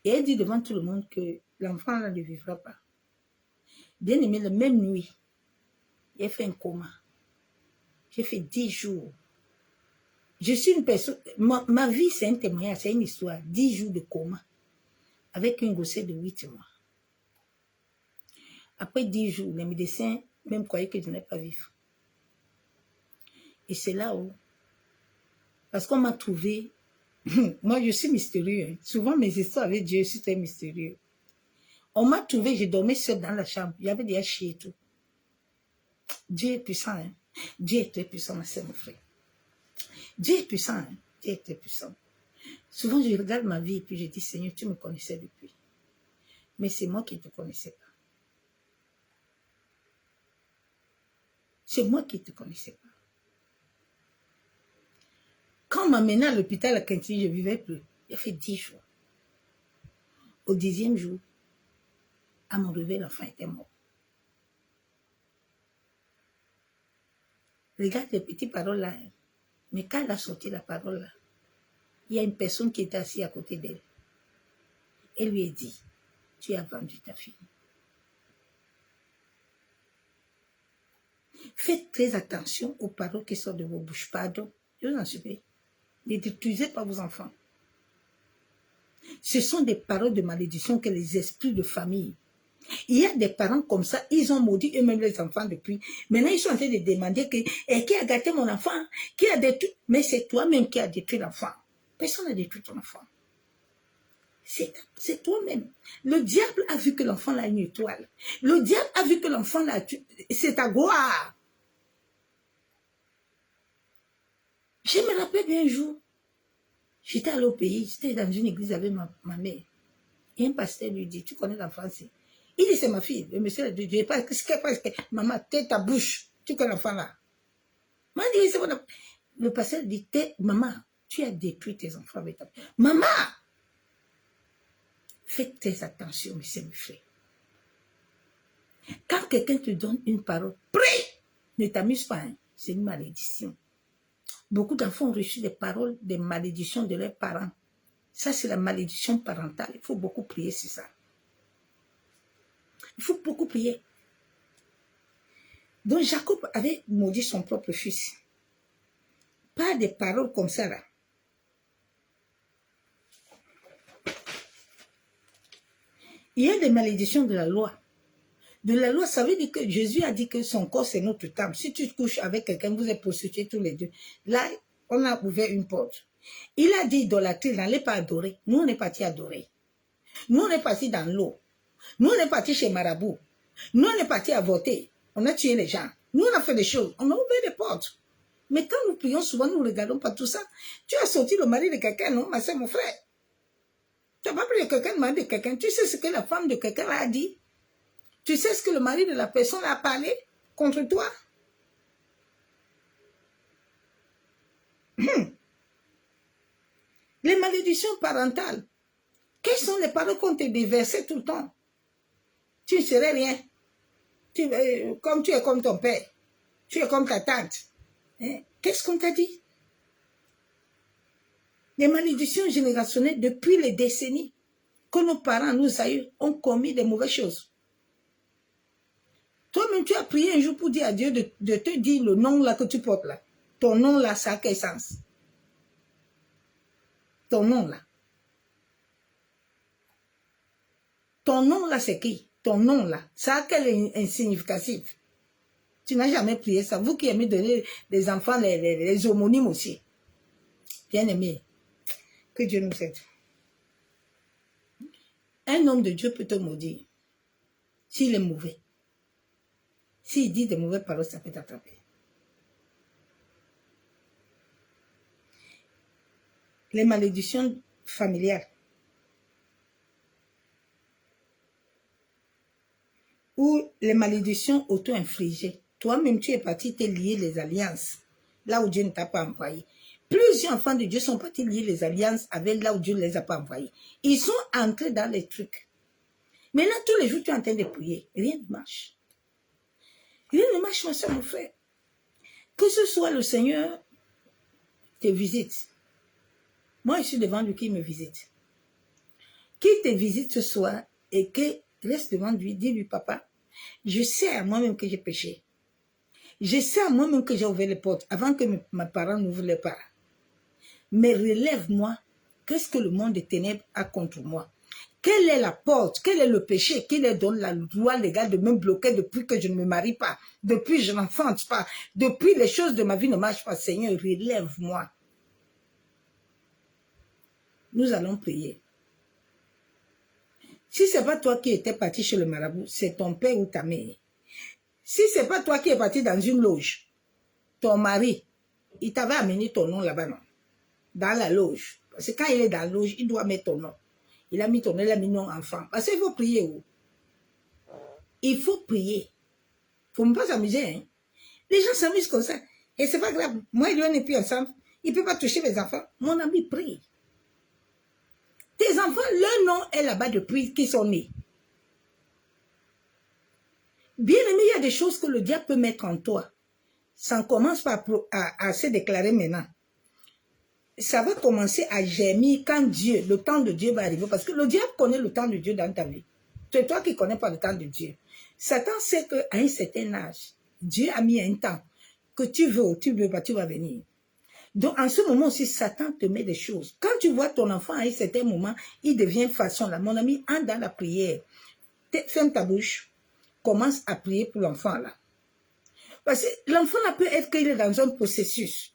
et elle dit devant tout le monde que l'enfant ne vivra pas. Bien aimé, la même nuit, j'ai fait un coma. J'ai fait 10 jours. Je suis une personne, ma vie c'est un témoignage, c'est une histoire. 10 jours de coma avec une grossesse de 8 mois. Après 10 jours, les médecins même croyaient que je n'allais pas vivre. Et c'est là où, parce qu'on m'a trouvé, moi je suis mystérieux. Hein. Souvent mes histoires avec Dieu, je suis très mystérieux. On m'a trouvé, je dormais seule dans la chambre. Il y avait des chiens et tout. Dieu est puissant. Hein? Dieu est très puissant, ma soeur, mon frère. Dieu est puissant. Hein? Dieu est très puissant. Souvent, je regarde ma vie et puis je dis, Seigneur, tu me connaissais depuis. Mais c'est moi qui ne te connaissais pas. C'est moi qui ne te connaissais pas. Quand on m'a mené à l'hôpital à Quinty, je ne vivais plus. J'ai fait 10 jours. Au 10e jour, à mon réveil, l'enfant était mort. Regarde les petites paroles là. Mais quand elle a sorti la parole là, il y a une personne qui était assise à côté d'elle. Elle lui a dit, tu as vendu ta fille. Faites très attention aux paroles qui sortent de vos bouches. Pardon, je vous en supplie. Ne détruisez pas vos enfants. Ce sont des paroles de malédiction que les esprits de famille. Il y a des parents comme ça, ils ont maudit eux-mêmes les enfants depuis. Maintenant, ils sont en train de demander qui a gâté mon enfant, qui a détruit. Mais c'est toi-même qui as détruit l'enfant. Personne n'a détruit ton enfant. C'est toi-même. Le diable a vu que l'enfant a une étoile. Le diable a vu que l'enfant a... C'est ta gloire. Je me rappelle bien un jour, j'étais allé au pays, j'étais dans une église avec ma mère. Et un pasteur lui dit, tu connais l'enfant? Il dit, c'est ma fille. Le monsieur a dit, je ne sais pas ce qu'elle passe. Maman, tais ta bouche. Tu connais l'enfant là. Maman dit, c'est bon. Le pasteur dit, maman, tu as détruit tes enfants avec ta... Maman! Faites très attention, monsieur mes frères. Quand quelqu'un te donne une parole, prie! Ne t'amuse pas, hein? C'est une malédiction. Beaucoup d'enfants ont reçu des paroles, des malédictions de leurs parents. Ça, c'est la malédiction parentale. Il faut beaucoup prier sur ça. Il faut beaucoup prier. Donc, Jacob avait maudit son propre fils. Pas des paroles comme ça, là. Il y a des malédictions de la loi. de la loi, ça veut dire que Jésus a dit que son corps, c'est notre temple. Si tu te couches avec quelqu'un, vous êtes prostitués tous les deux. Là, on a ouvert une porte. Il a dit idolâtrie, n'allez pas adorer. Nous, on est partis adorer. Nous, on est partis dans l'eau. Nous, on est partis chez Marabout. Nous, on est partis avorter. On a tué les gens. Nous, on a fait des choses. On a ouvert des portes. Mais quand nous prions, souvent, nous ne regardons pas tout ça. Tu as sorti le mari de quelqu'un, non, ma soeur, mon frère? Tu n'as pas pris quelqu'un, le mari de quelqu'un. Tu sais ce que la femme de quelqu'un a dit? Tu sais ce que le mari de la personne a parlé contre toi? Les malédictions parentales. Quelles sont les paroles qu'on te déversait tout le temps? Tu ne serais rien. Comme tu es comme ton père. Tu es comme ta tante. Hein? Qu'est-ce qu'on t'a dit? Les malédictions générationnelles depuis les décennies que nos parents, nos aïeux ont commis des mauvaises choses. Toi-même, tu as prié un jour pour dire à Dieu de te dire le nom là que tu portes là. Ton nom là, ça a quel sens? Ton nom là. Ton nom là, c'est qui? Ton nom là, ça a quel significatif? Tu n'as jamais prié ça. Vous qui aimez donner des enfants les homonymes aussi. Bien aimé, que Dieu nous aide. Un homme de Dieu peut te maudire s'il est mauvais. S'il dit de mauvaises paroles, ça peut t'attraper. Les malédictions familiales. Ou les malédictions auto-infligées. Toi-même, tu es parti te lier les alliances, là où Dieu ne t'a pas envoyé. Plusieurs enfants de Dieu sont partis lier les alliances avec là où Dieu ne les a pas envoyés. Ils sont entrés dans les trucs. Maintenant, tous les jours, tu es en train de prier. Rien ne marche. Rien ne marche, ma soeur, mon frère. Que ce soit le Seigneur te visite. Moi, je suis devant lui qui me visite. Qui te visite ce soir et que reste devant lui, dis-lui, papa, je sais à moi-même que j'ai péché. Je sais à moi-même que j'ai ouvert les portes avant que mes parents n'ouvrent les portes. Mais relève-moi. Qu'est-ce que le monde des ténèbres a contre moi? Quelle est la porte? Quel est le péché qui leur donne la loi légale de me bloquer depuis que je ne me marie pas, depuis que je n'enfante pas, depuis les choses de ma vie ne marchent pas? Seigneur, relève-moi. Nous allons prier. Si ce n'est pas toi qui étais parti chez le marabout, c'est ton père ou ta mère. Si ce n'est pas toi qui es parti dans une loge, ton mari, il t'avait amené ton nom là-bas, non? Dans la loge. Parce que quand il est dans la loge, il doit mettre ton nom. Il a mis ton nom, il a mis nom enfant. Parce qu'il faut prier. Il faut prier. Il ne faut pas s'amuser. Hein? Les gens s'amusent comme ça. Et ce n'est pas grave. Moi et lui, on n'est plus ensemble. Il ne peut pas toucher mes enfants. Mon ami, prie. Tes enfants, leur nom est là-bas depuis qu'ils sont nés. Bien aimé, il y a des choses que le diable peut mettre en toi. Ça commence pas à se déclarer maintenant. Ça va commencer à gémir quand Dieu, le temps de Dieu va arriver. Parce que le diable connaît le temps de Dieu dans ta vie. C'est toi qui ne connais pas le temps de Dieu. Satan sait qu'à un certain âge, Dieu a mis un temps que tu veux ou tu ne veux pas, tu vas venir. Donc, en ce moment aussi, Satan te met des choses. Quand tu vois ton enfant à un certain moment, il devient façon là. Mon ami, entre dans la prière. Ferme ta bouche. Commence à prier pour l'enfant là. Parce que l'enfant là peut être qu'il est dans un processus.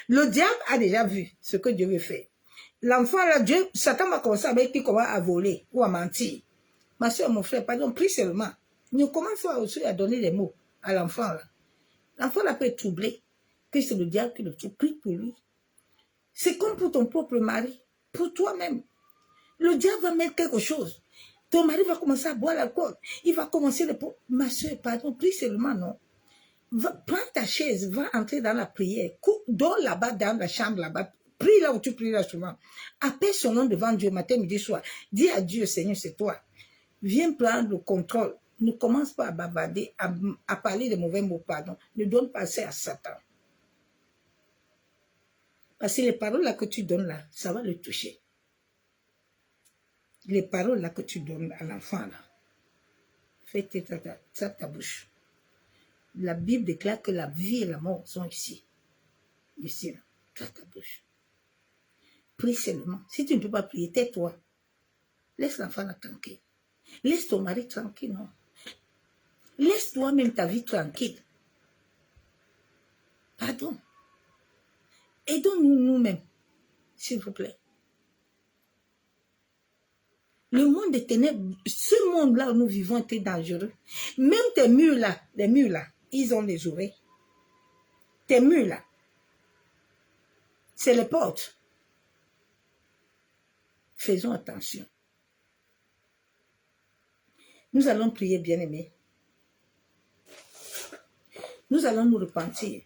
Le diable a déjà vu ce que Dieu veut faire. L'enfant là, Satan va commencer avec qui commence à voler ou à mentir. Ma soeur, mon frère, pardon, prie seulement. Nous commençons aussi à donner des mots à l'enfant là. L'enfant là peut être troublé. Que c'est le diable qui le trouble. Prie pour lui. C'est comme pour ton propre mari. Pour toi-même. Le diable va mettre quelque chose. Ton mari va commencer à boire l'alcool. Il va commencer le... Ma soeur, pardon, prie seulement, non. Prends ta chaise, va entrer dans la prière. Dors là-bas, dans la chambre là-bas. Prie là où tu pries là souvent. Appelle son nom devant Dieu matin, midi, soir. Dis à Dieu, Seigneur, c'est toi. Viens prendre le contrôle. Ne commence pas à bavarder, à parler de mauvais mots, pardon. Ne donne pas ça à Satan. Parce que les paroles là que tu donnes là, ça va le toucher. Les paroles là que tu donnes à l'enfant là, fais ta bouche. La Bible déclare que la vie et la mort sont ici. Ici, là. Ta bouche. Prie seulement. Si tu ne peux pas prier, tais-toi. Laisse l'enfant là tranquille. Laisse ton mari tranquille, non. Laisse-toi même ta vie tranquille. Pardon. Aidons-nous nous-mêmes, s'il vous plaît. Le monde des ténèbres, ce monde-là où nous vivons était dangereux. Même tes murs là, les murs là, ils ont les oreilles. Tes murs là, c'est les portes. Faisons attention. Nous allons prier, bien-aimés. Nous allons nous repentir.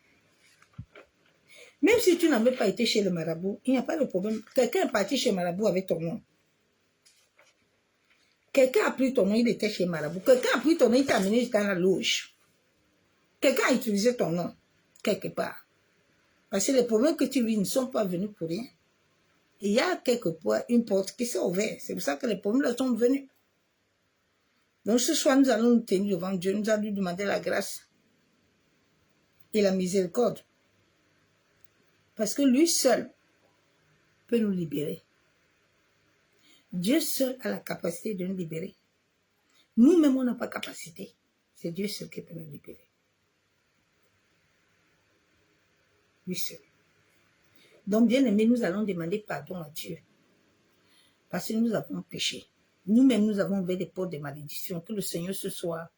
Même si tu n'avais pas été chez le marabout, il n'y a pas de problème. Quelqu'un est parti chez le marabout avec ton nom. Quelqu'un a pris ton nom, il était chez le marabout. Quelqu'un a pris ton nom, il t'a amené dans la loge. Quelqu'un a utilisé ton nom, quelque part. Parce que les problèmes que tu vis ne sont pas venus pour rien. Il y a quelque part une porte qui s'est ouverte. C'est pour ça que les problèmes sont venus. Donc ce soir, nous allons nous tenir devant Dieu. Nous allons lui demander la grâce et la miséricorde. Parce que lui seul peut nous libérer. Dieu seul a la capacité de nous libérer. Nous-mêmes, on n'a pas capacité. C'est Dieu seul qui peut nous libérer. Lui seul. Donc, bien aimé, nous allons demander pardon à Dieu. Parce que nous avons péché. Nous-mêmes, nous avons ouvert des portes de malédiction. Que le Seigneur ce soir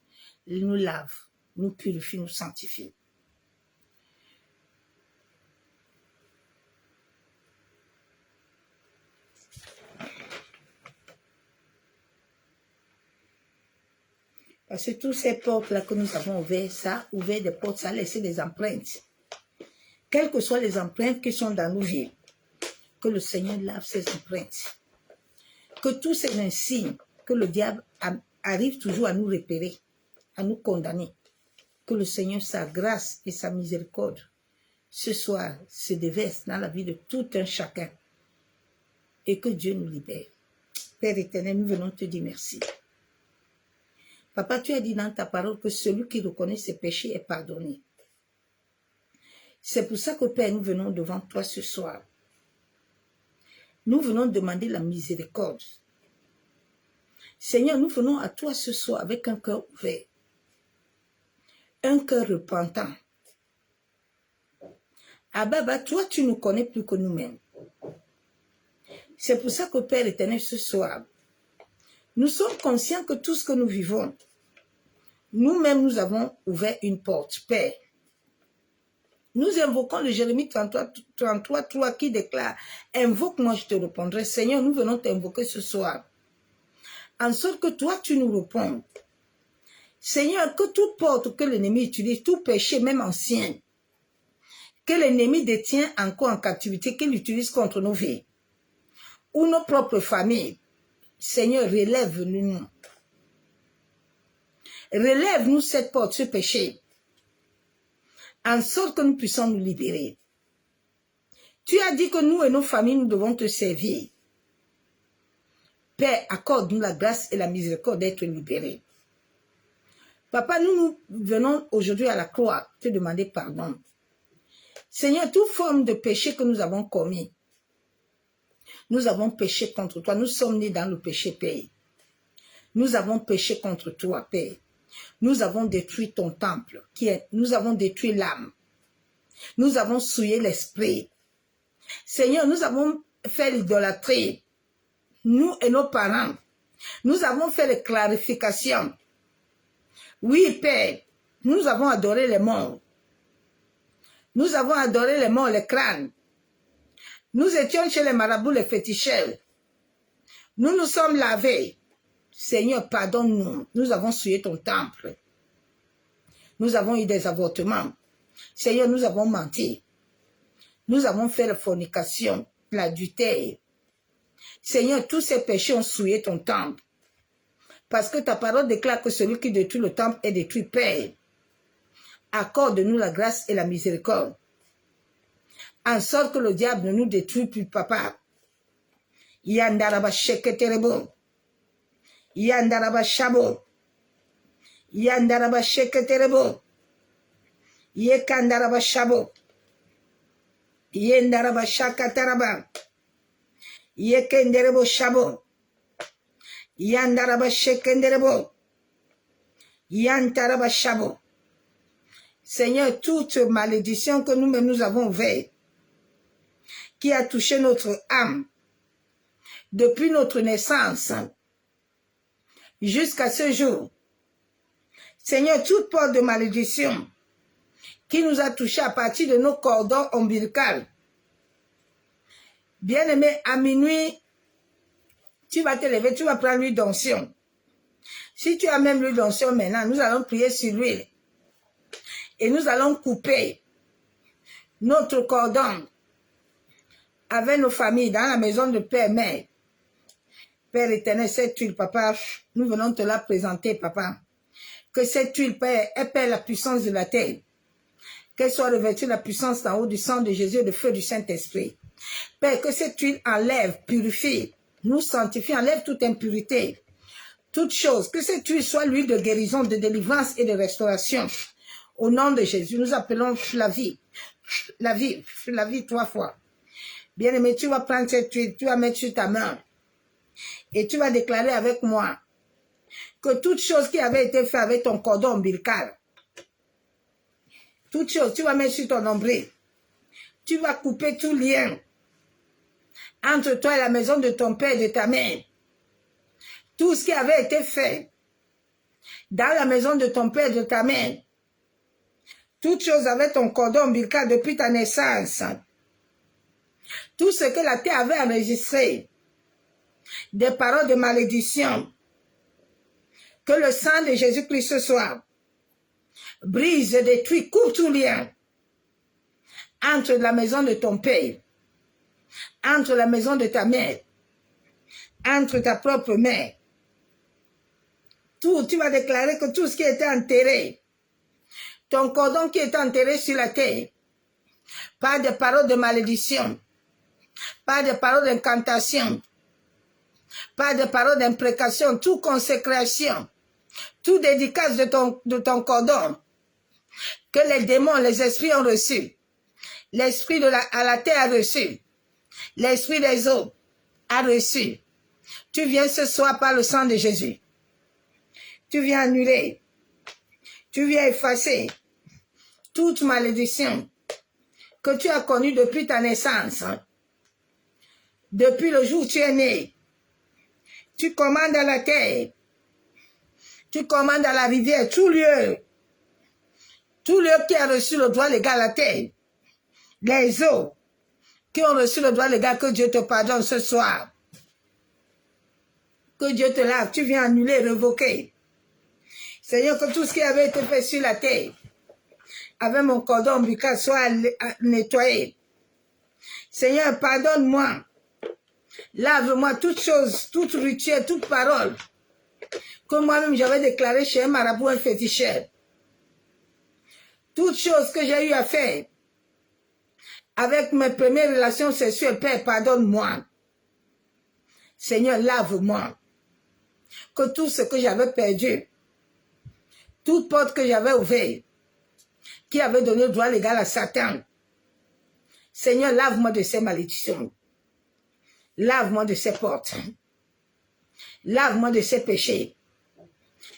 nous lave, nous purifie, nous sanctifie. Parce que toutes ces portes-là que nous avons ouvertes, ça a ouvert des portes, ça a laissé des empreintes. Quelles que soient les empreintes qui sont dans nos vies, que le Seigneur lave ces empreintes. Que tous ces insignes que le diable arrive toujours à nous repérer, à nous condamner, que le Seigneur, sa grâce et sa miséricorde, ce soir, se déversent dans la vie de tout un chacun. Et que Dieu nous libère. Père éternel, nous venons te dire merci. Papa, tu as dit dans ta parole que celui qui reconnaît ses péchés est pardonné. C'est pour ça que, Père, nous venons devant toi ce soir. Nous venons demander la miséricorde. Seigneur, nous venons à toi ce soir avec un cœur ouvert, un cœur repentant. Abba, toi, tu nous connais plus que nous-mêmes. C'est pour ça que, Père éternel, ce soir, nous sommes conscients que tout ce que nous vivons, nous-mêmes, nous avons ouvert une porte, Père. Nous invoquons le Jérémie 33, 3 qui déclare « Invoque-moi, je te répondrai. » Seigneur, nous venons t'invoquer ce soir. En sorte que toi, tu nous réponds. Seigneur, que toute porte que l'ennemi utilise, tout péché, même ancien, que l'ennemi détient encore en captivité, qu'il utilise contre nos vies, ou nos propres familles, Seigneur, relève-nous. Relève-nous cette porte, ce péché, en sorte que nous puissions nous libérer. Tu as dit que nous et nos familles, nous devons te servir. Père, accorde-nous la grâce et la miséricorde d'être libérés. Papa, nous venons aujourd'hui à la croix te demander pardon. Seigneur, toute forme de péché que nous avons commis, nous avons péché contre toi. Nous sommes nés dans le péché, Père. Nous avons péché contre toi, Père. Nous avons détruit ton temple, nous avons détruit l'âme. Nous avons souillé l'esprit. Seigneur, nous avons fait l'idolâtrie. Nous et nos parents. Nous avons fait les clarifications. Oui, Père, nous avons adoré les morts. Nous avons adoré les morts, les crânes. Nous étions chez les marabouts, les féticheurs. Nous nous sommes lavés. Seigneur, pardonne-nous. Nous avons souillé ton temple. Nous avons eu des avortements. Seigneur, nous avons menti. Nous avons fait la fornication, l'adultère. Seigneur, tous ces péchés ont souillé ton temple. Parce que ta parole déclare que celui qui détruit le temple est détruit, Père. Accorde-nous la grâce et la miséricorde. En sorte que le diable ne nous détruit plus, Papa. Yandaraba sheketerebo. Yandaraba shabo. Yandaraba sheketerebo. Yekandaraba shabo. Yendaraba shakataraba. Yekenderebo shabo. Yandaraba shekenderebo. Yantaraba Shabo. Seigneur, toute malédiction que nous-mêmes nous avons ouverte, qui a touché notre âme depuis notre naissance jusqu'à ce jour. Seigneur, toute porte de malédiction qui nous a touché à partir de nos cordons ombilicaux. Bien-aimé, à minuit, tu vas te lever, tu vas prendre l'huile d'onction. Si tu as même l'huile d'onction maintenant, nous allons prier sur l'huile. Et nous allons couper notre cordon avec nos familles dans la maison de Père, Mère. Père éternel, cette huile, papa, nous venons te la présenter, papa. Que cette huile, Père, épelle la puissance de la terre. Qu'elle soit revêtue de la puissance d'en haut du sang de Jésus et du feu du Saint-Esprit. Père, que cette huile enlève, purifie, nous sanctifie, enlève toute impurité, toute chose. Que cette huile soit l'huile de guérison, de délivrance et de restauration. Au nom de Jésus, nous appelons la vie. La vie 3 fois. Bien-aimé, tu vas prendre cette huile, tu vas mettre sur ta main. Et tu vas déclarer avec moi que toute chose qui avait été faite avec ton cordon ombilical, toute chose, tu vas mettre sur ton nombril. Tu vas couper tout lien entre toi et la maison de ton père et de ta mère. Tout ce qui avait été fait dans la maison de ton père et de ta mère, toute chose avec ton cordon ombilical depuis ta naissance, tout ce que la terre avait enregistré, des paroles de malédiction, que le sang de Jésus-Christ ce soir brise, détruit, coupe tout lien entre la maison de ton père, entre la maison de ta mère, entre ta propre mère. Tout, tu vas déclarer que tout ce qui était enterré, ton cordon qui est enterré sur la terre, pas de paroles de malédiction, pas de paroles d'incantation, pas de paroles d'imprécation, toute consécration, toute dédicace de ton cordon, que les démons, les esprits ont reçu, l'esprit à la terre a reçu, l'esprit des eaux a reçu. Tu viens ce soir par le sang de Jésus. Tu viens annuler, tu viens effacer toute malédiction que tu as connue depuis ta naissance, depuis le jour où tu es né. Tu commandes à la terre, tu commandes à la rivière, tout lieu qui a reçu le droit légal à la terre, les eaux qui ont reçu le droit légal, que Dieu te pardonne ce soir. Que Dieu te lave, tu viens annuler, révoquer. Seigneur, que tout ce qui avait été fait sur la terre, avec mon cordon ombilical, soit nettoyé. Seigneur, pardonne-moi. Lave-moi toute chose, toute rituel, toute parole que moi-même j'avais déclaré chez un marabout, un féticheur. Toute chose que j'ai eu à faire avec mes premières relations sexuelles, Père, pardonne-moi. Seigneur, lave-moi. Que tout ce que j'avais perdu, toute porte que j'avais ouverte, qui avait donné le droit légal à Satan, Seigneur, lave-moi de ces malédictions. Lave-moi de ces portes. Lave-moi de ces péchés.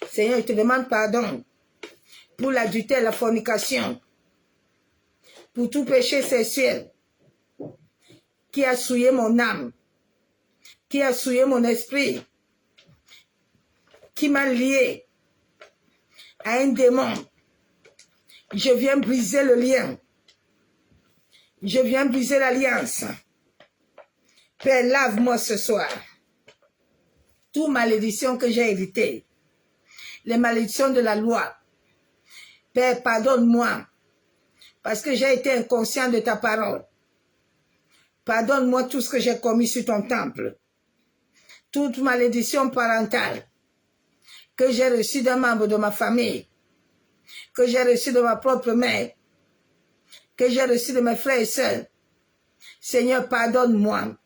Seigneur, je te demande pardon pour l'adultère, la fornication, pour tout péché sexuel qui a souillé mon âme, qui a souillé mon esprit, qui m'a lié à un démon. Je viens briser le lien. Je viens briser l'alliance. Père, lave-moi ce soir. Toute malédiction que j'ai héritée, les malédictions de la loi. Père, pardonne-moi, parce que j'ai été inconscient de ta parole. Pardonne-moi tout ce que j'ai commis sur ton temple. Toute malédiction parentale que j'ai reçue d'un membre de ma famille, que j'ai reçue de ma propre mère, que j'ai reçue de mes frères et sœurs. Seigneur, pardonne-moi.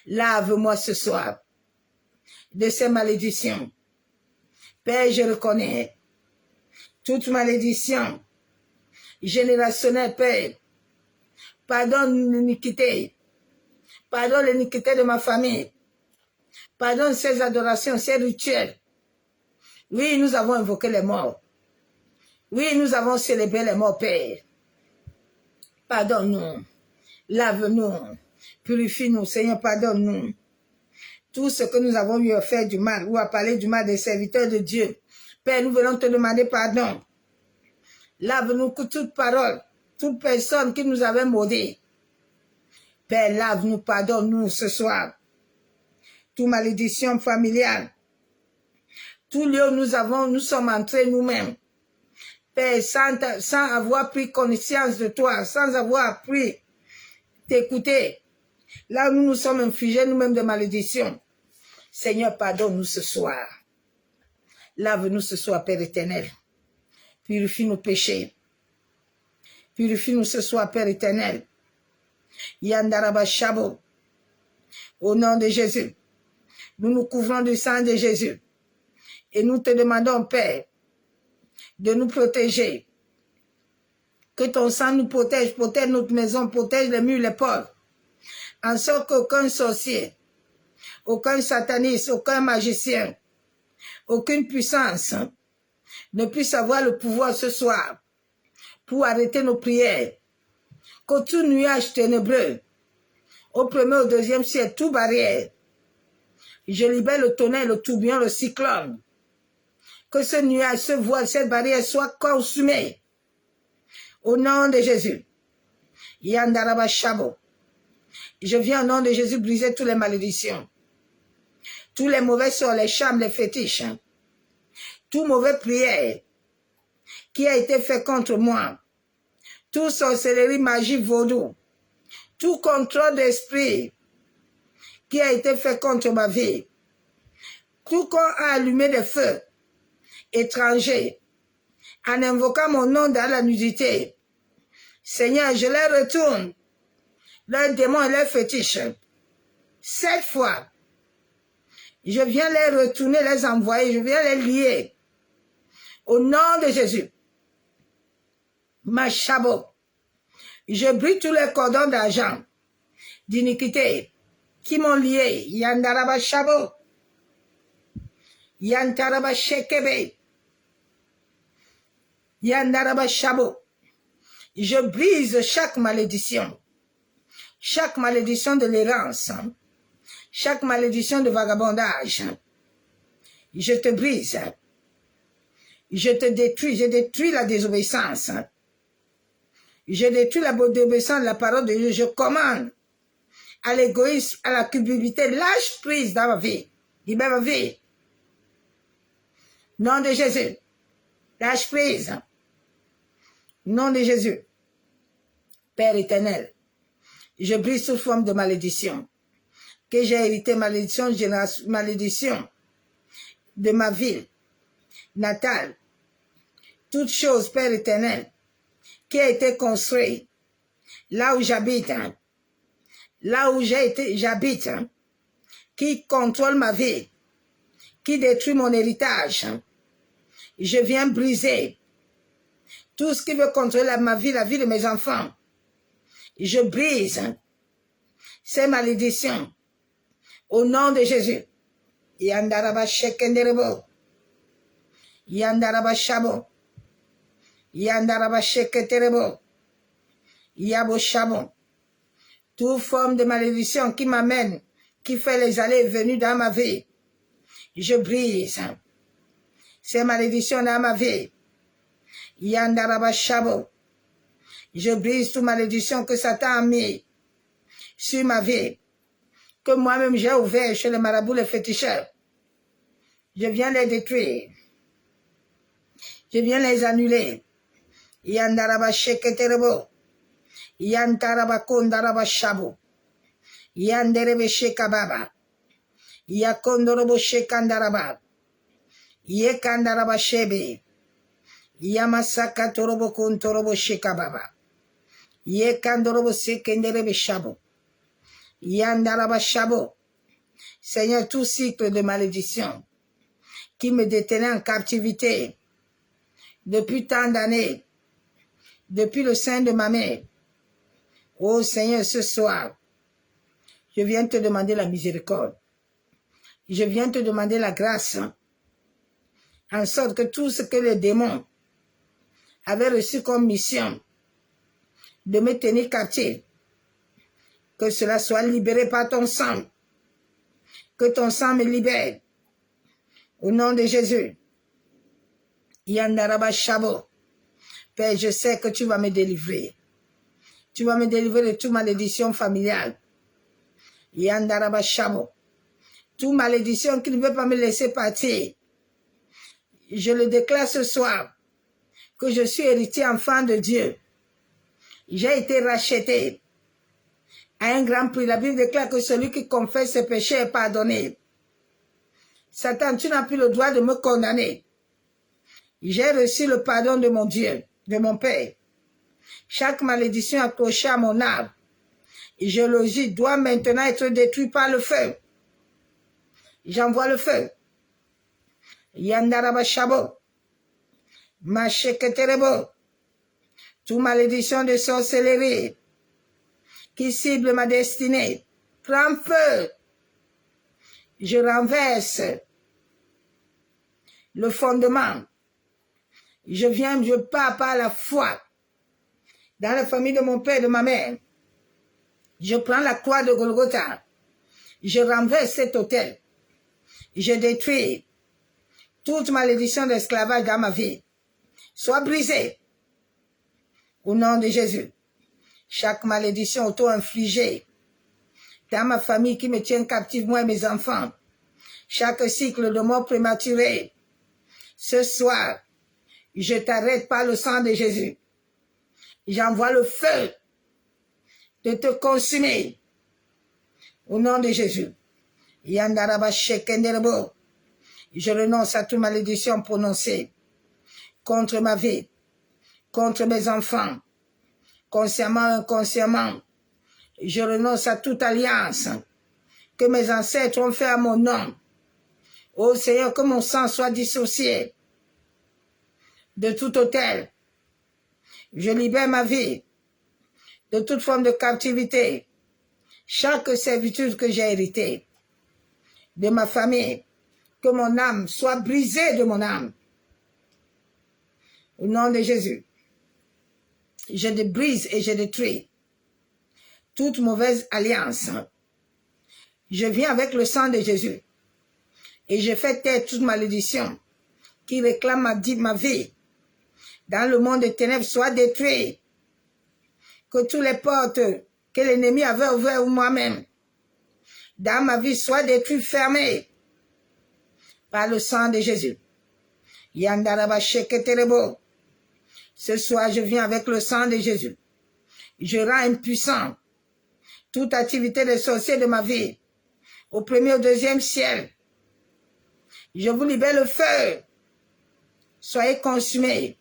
Lave-moi ce soir de ces malédictions. Père, je reconnais toute malédiction générationnelle, Père. Pardonne l'iniquité. Pardonne l'iniquité de ma famille. Pardonne ces adorations, ces rituels. Oui, nous avons invoqué les morts. Oui, nous avons célébré les morts, Père. Pardonne-nous. Lave-nous. Purifie-nous, Seigneur, pardonne-nous. Tout ce que nous avons eu à faire du mal ou à parler du mal des serviteurs de Dieu. Père, nous venons te demander pardon. Lave-nous que toute parole, toute personne qui nous avait maudit. Père, lave-nous, pardonne-nous ce soir. Toute malédiction familiale. Tout lieu où nous sommes entrés nous-mêmes. Père, sans avoir pris conscience de toi, sans avoir appris t'écouter. Là où nous nous sommes infligés nous-mêmes de malédiction. Seigneur, pardonne-nous ce soir. Lave-nous ce soir, Père éternel. Purifie nos péchés. Purifie-nous ce soir, Père éternel. Yandaraba Shabo. Au nom de Jésus. Nous nous couvrons du sang de Jésus. Et nous te demandons, Père, de nous protéger. Que ton sang nous protège, protège notre maison, protège les murs, les portes. En sorte qu'aucun sorcier, aucun sataniste, aucun magicien, aucune puissance ne puisse avoir le pouvoir ce soir pour arrêter nos prières. Que tout nuage ténébreux, au premier au deuxième ciel, toute barrière, je libère le tonnerre, le tourbillon, le cyclone. Que ce nuage, ce voile, cette barrière soit consumée. Au nom de Jésus. Yandaraba Shabo. Je viens au nom de Jésus briser toutes les malédictions. Tous les mauvais sorts, les chambres, les fétiches. Tout mauvais prière qui a été fait contre moi. Tout sorcellerie, magie, vaudou. Tout contrôle d'esprit qui a été fait contre ma vie. Tout corps a allumé des feux étrangers en invoquant mon nom dans la nudité. Seigneur, je les retourne, leurs démons et leurs fétiches. 7 fois, je viens les retourner, les envoyer, je viens les lier. Au nom de Jésus. Machabo. Je brise tous les cordons d'argent, d'iniquité, qui m'ont lié. Yandaraba Shabo. Yantaraba Shekebe. Yandaraba Shabo. Je brise chaque malédiction de l'errance, chaque malédiction de vagabondage. Je te brise. Je te détruis. Je détruis la désobéissance. Je détruis la désobéissance de la parole de Dieu. Je commande à l'égoïsme, à la culpabilité. Lâche prise dans ma vie. Libère ma vie. Nom de Jésus. Lâche prise. Nom de Jésus. Père éternel. Je brise toute forme de malédiction. Que j'ai hérité malédiction de ma ville natale. Toute chose, Père éternel, qui a été construite là où j'habite, là où j'habite, qui contrôle ma vie, qui détruit mon héritage. Je viens briser tout ce qui veut contrôler ma vie, la vie de mes enfants. Je brise ces malédictions au nom de Jésus. Yandaraba shekenderebo. Yandaraba shabo. Yandaraba sheketerebo. Yabo shabo. Toute forme de malédiction qui m'amène, qui fait les allées et venues dans ma vie. Je brise ces malédictions dans ma vie. Yandaraba shabo. Je brise toute malédiction que Satan a mis sur ma vie, que moi-même j'ai ouvert chez les marabouts, les féticheurs. Je viens les détruire. Je viens les annuler. Yandaraba sheketerebo. Yantaraba kondaraba shabo. Yanderebe shekababa. Yakondorobo shekandaraba. Yekandaraba shebe. Yamasaka torobo kontorobo shekababa. Yekandorobo sekenderebe shabo. Yandaraba shabo. Seigneur, tout cycle de malédiction qui me détenait en captivité depuis tant d'années, depuis le sein de ma mère. Oh Seigneur, ce soir, je viens te demander la miséricorde. Je viens te demander la grâce en sorte que tout ce que les démons avaient reçu comme mission de me tenir captif, que cela soit libéré par ton sang, que ton sang me libère, au nom de Jésus. Yandaraba Shabo. Père, je sais que tu vas me délivrer. Tu vas me délivrer de toute malédiction familiale. Yandaraba Shabo. Toute malédiction qui ne veut pas me laisser partir. Je le déclare ce soir que je suis héritier enfant de Dieu. J'ai été racheté à un grand prix. La Bible déclare que celui qui confesse ses péchés est pardonné. Satan, tu n'as plus le droit de me condamner. J'ai reçu le pardon de mon Dieu, de mon Père. Chaque malédiction accrochée à mon âme, idéologie doit maintenant être détruite par le feu. J'envoie le feu. Yandaraba Shabo. Macheketerebo. Toute malédiction de sorcellerie qui cible ma destinée, prends feu. Je renverse le fondement. Je pars par la foi dans la famille de mon père et de ma mère. Je prends la croix de Golgotha. Je renverse cet autel. Je détruis toute malédiction d'esclavage dans ma vie. Sois brisée au nom de Jésus. Chaque malédiction auto-infligée dans ma famille qui me tient captive, moi et mes enfants. Chaque cycle de mort prématurée. Ce soir, je t'arrête par le sang de Jésus. J'envoie le feu de te consumer. Au nom de Jésus. Yandaraba Shekenderebo. Je renonce à toute malédiction prononcée contre ma vie, contre mes enfants, consciemment, inconsciemment. Je renonce à toute alliance que mes ancêtres ont fait à mon nom. Ô Seigneur, que mon sang soit dissocié de tout autel. Je libère ma vie de toute forme de captivité. Chaque servitude que j'ai héritée de ma famille, que mon âme soit brisée de mon âme. Au nom de Jésus, je brise et je détruis toute mauvaise alliance. Je viens avec le sang de Jésus et je fais taire toute malédiction qui réclame ma vie dans le monde des ténèbres soit détruit. Que toutes les portes que l'ennemi avait ouvertes moi-même dans ma vie soient détruites, fermées par le sang de Jésus. Yandaraba Sheketerebo. Ce soir, je viens avec le sang de Jésus. Je rends impuissant toute activité des sorciers de ma vie, au premier, au deuxième ciel. Je vous libère le feu. Soyez consumés.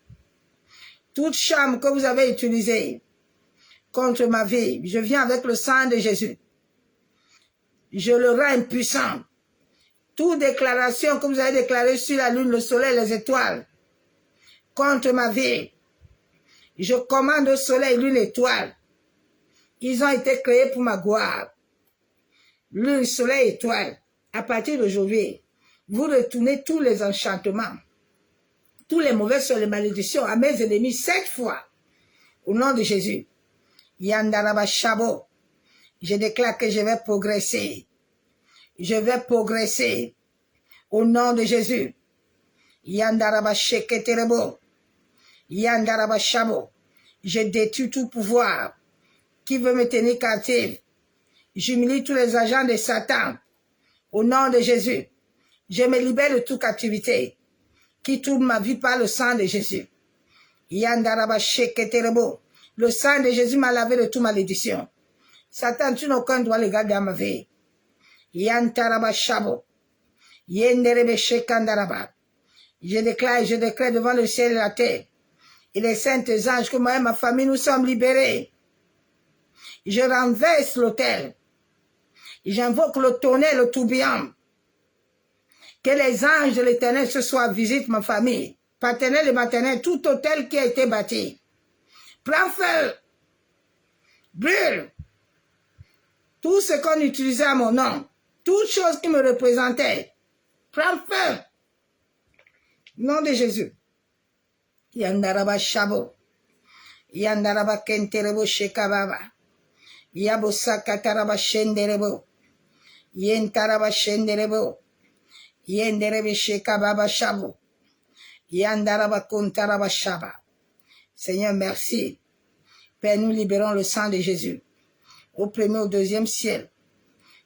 Toute charme que vous avez utilisée contre ma vie, je viens avec le sang de Jésus. Je le rends impuissant. Toute déclaration que vous avez déclarée sur la lune, le soleil, les étoiles, contre ma vie, je commande au soleil, lune, étoile. Ils ont été créés pour ma gloire. Lune, soleil, étoile. À partir d'aujourd'hui, vous retournez tous les enchantements, tous les mauvais sur les malédictions à mes ennemis 7 fois. Au nom de Jésus. Yandaraba Shabo. Je déclare que je vais progresser. Je vais progresser. Au nom de Jésus. Yandaraba Sheketerebo. Yandaraba Shabo. Je détruis tout pouvoir qui veut me tenir captive. J'humilie tous les agents de Satan. Au nom de Jésus. Je me libère de toute captivité qui tourne ma vie par le sang de Jésus. Yandaraba Sheketerebo. Le sang de Jésus m'a lavé de toute malédiction. Satan, tu n'as aucun droit légal dans ma vie. Yantaraba Shabo. Yenderebe Shekandaraba. Je déclare et je déclare devant le ciel et la terre et les saints anges que moi et ma famille nous sommes libérés. Je renverse l'autel. J'invoque le tonnerre, le tourbillon. Que les anges de l'Éternel ce soir visitent ma famille, paternelle et maternelle, tout autel qui a été bâti. Prends feu. Brûle. Tout ce qu'on utilisait à mon nom, toute chose qui me représentait, prends feu. Nom de Jésus. Yandaraba Shabo. Yandaraba Kenterebo Shekababa. Yabosa Kataraba Shenderebo. Yentaraba Shenderebo. Yenderebe Shekababa Shabo. Yandaraba Kontaraba Shaba. Seigneur, merci. Père, nous libérons le sang de Jésus. Au premier, au deuxième ciel.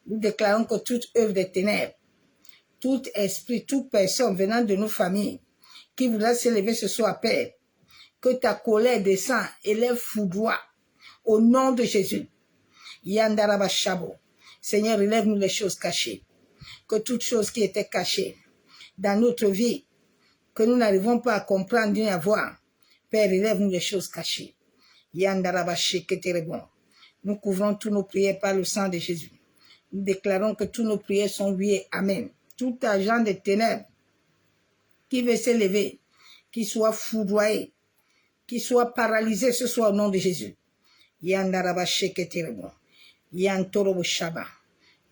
Nous déclarons que toute œuvre des ténèbres, tout esprit, toute personne venant de nos familles qui voudra s'élever ce soir, Père, que ta colère descend et lève foudroie au nom de Jésus. Yandaraba Shabo. Seigneur, relève-nous les choses cachées. Que toutes choses qui étaient cachées dans notre vie, que nous n'arrivons pas à comprendre ni à voir, Père, relève-nous les choses cachées. Yandaraba Sheketerebon. Nous couvrons tous nos prières par le sang de Jésus. Nous déclarons que tous nos prières sont oui. Amen. Tout agent des ténèbres qui veut s'élever, qui soit foudroyé, qui soit paralysé ce soir au nom de Jésus. Yandaraba Sheketerebon. Yantorobo Shaba.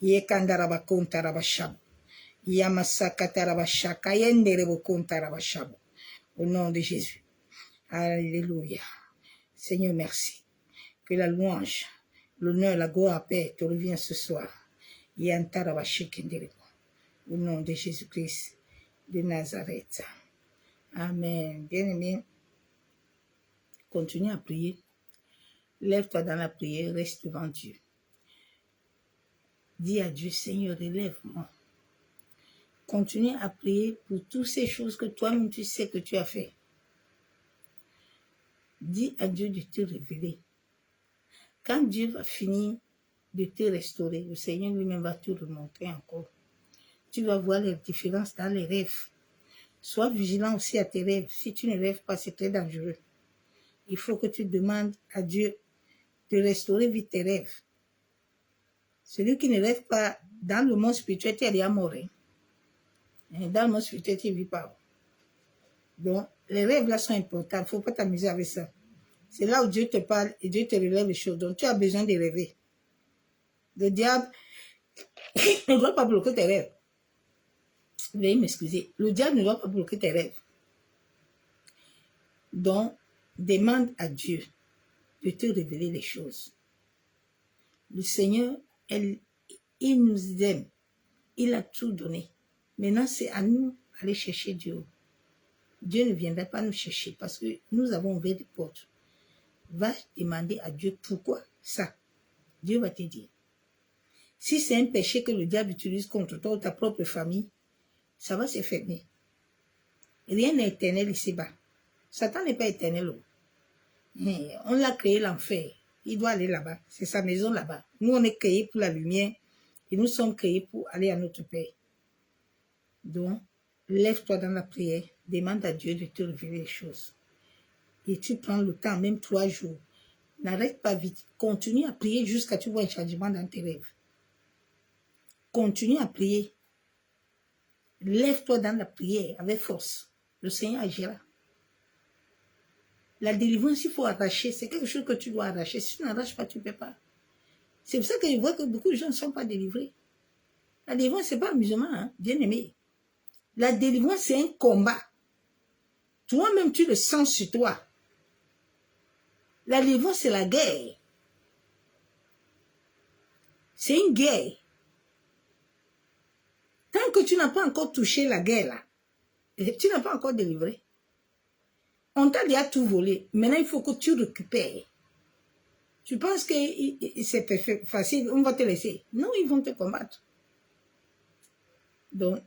Yekandaraba Kontaraba Shaba. Yamasakataraba Shaka. Yenderebo Kontaraba Shaba. Au nom de Jésus. Alléluia. Seigneur, merci. Que la louange, l'honneur, la gloire, la paix te revient ce soir. Yantaraba Shekenderebo. Au nom de Jésus-Christ de Nazareth. Amen. Bien-aimé, continue à prier. Lève-toi dans la prière, reste devant Dieu. Dis à Dieu, Seigneur, relève-moi. Continue à prier pour toutes ces choses que toi-même tu sais que tu as fait. Dis à Dieu de te révéler. Quand Dieu va finir de te restaurer, le Seigneur lui-même va te remontrer encore. Tu vas voir les différences dans les rêves. Sois vigilant aussi à tes rêves. Si tu ne rêves pas, c'est très dangereux. Il faut que tu demandes à Dieu de restaurer vite tes rêves. Celui qui ne rêve pas dans le monde spirituel, tu es déjà mort. Dans le monde spirituel, tu ne vis pas. Donc, les rêves là sont importants. Il ne faut pas t'amuser avec ça. C'est là où Dieu te parle et Dieu te relève les choses. Donc, tu as besoin de rêver. Le diable ne doit pas bloquer tes rêves. Veuillez m'excuser. Le diable ne doit pas bloquer tes rêves. Donc, demande à Dieu de te révéler les choses. Le Seigneur, il nous aime. Il a tout donné. Maintenant, c'est à nous d'aller chercher Dieu. Dieu ne viendra pas nous chercher parce que nous avons ouvert des portes. Va demander à Dieu pourquoi ça. Dieu va te dire. Si c'est un péché que le diable utilise contre toi ou ta propre famille, ça va se fermer. Rien n'est éternel ici-bas. Satan n'est pas éternel. On l'a créé l'enfer. Il doit aller là-bas. C'est sa maison là-bas. Nous, on est créés pour la lumière et nous sommes créés pour aller à notre Père. Donc, lève-toi dans la prière. Demande à Dieu de te révéler les choses. Et tu prends le temps, même 3 jours. N'arrête pas vite. Continue à prier jusqu'à ce que tu vois un changement dans tes rêves. Continue à prier. Lève-toi dans la prière avec force. Le Seigneur agira. La délivrance, il faut arracher. C'est quelque chose que tu dois arracher. Si tu n'arraches pas, tu ne peux pas. C'est pour ça que je vois que beaucoup de gens ne sont pas délivrés. La délivrance, ce n'est pas amusement, hein, bien aimé. La délivrance, c'est un combat. Toi-même, tu le sens sur toi. La délivrance, c'est la guerre. C'est une guerre. Tant que tu n'as pas encore touché la guerre, là, tu n'as pas encore délivré. On t'a déjà tout volé. Maintenant, il faut que tu récupères. Tu penses que c'est facile, on va te laisser. Non, ils vont te combattre. Donc,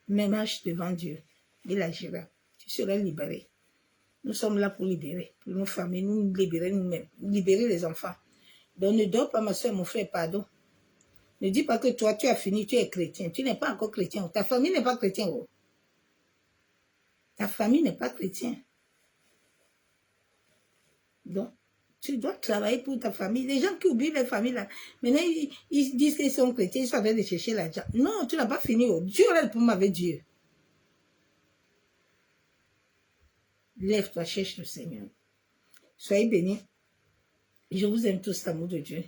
même marche devant Dieu. Il agira. Tu seras libéré. Nous sommes là pour libérer, pour nos familles, nous libérer nous-mêmes, libérer les enfants. Donc, ne dors pas, ma soeur, mon frère, pardon. Ne dis pas que toi, tu as fini, tu es chrétien. Tu n'es pas encore chrétien. Ta famille n'est pas chrétienne. Ta famille n'est pas chrétienne. Donc, tu dois travailler pour ta famille. Les gens qui oublient les familles, là, maintenant, ils disent qu'ils sont chrétiens, ils sont en train de chercher l'argent. Non, tu n'as pas fini. Dieu a le problème avec Dieu. Lève-toi, cherche le Seigneur. Soyez bénis. Je vous aime tous, l'amour de Dieu.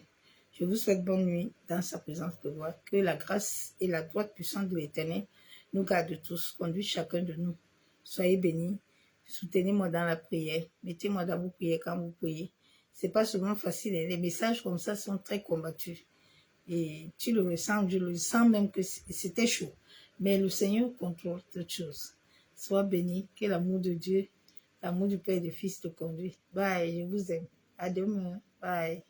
Je vous souhaite bonne nuit dans sa présence de gloire. Que la grâce et la droite puissante de l'Éternel nous gardent tous, conduisent chacun de nous Soyez bénis. Soutenez-moi dans la prière. Mettez-moi dans vos prières quand vous priez. C'est pas souvent facile. Les messages comme ça sont très combattus. Et tu le ressens, je le sens même que c'était chaud. Mais le Seigneur contrôle toutes choses. Sois béni, que l'amour de Dieu, l'amour du Père et du Fils te conduise. Bye, je vous aime. À demain. Bye.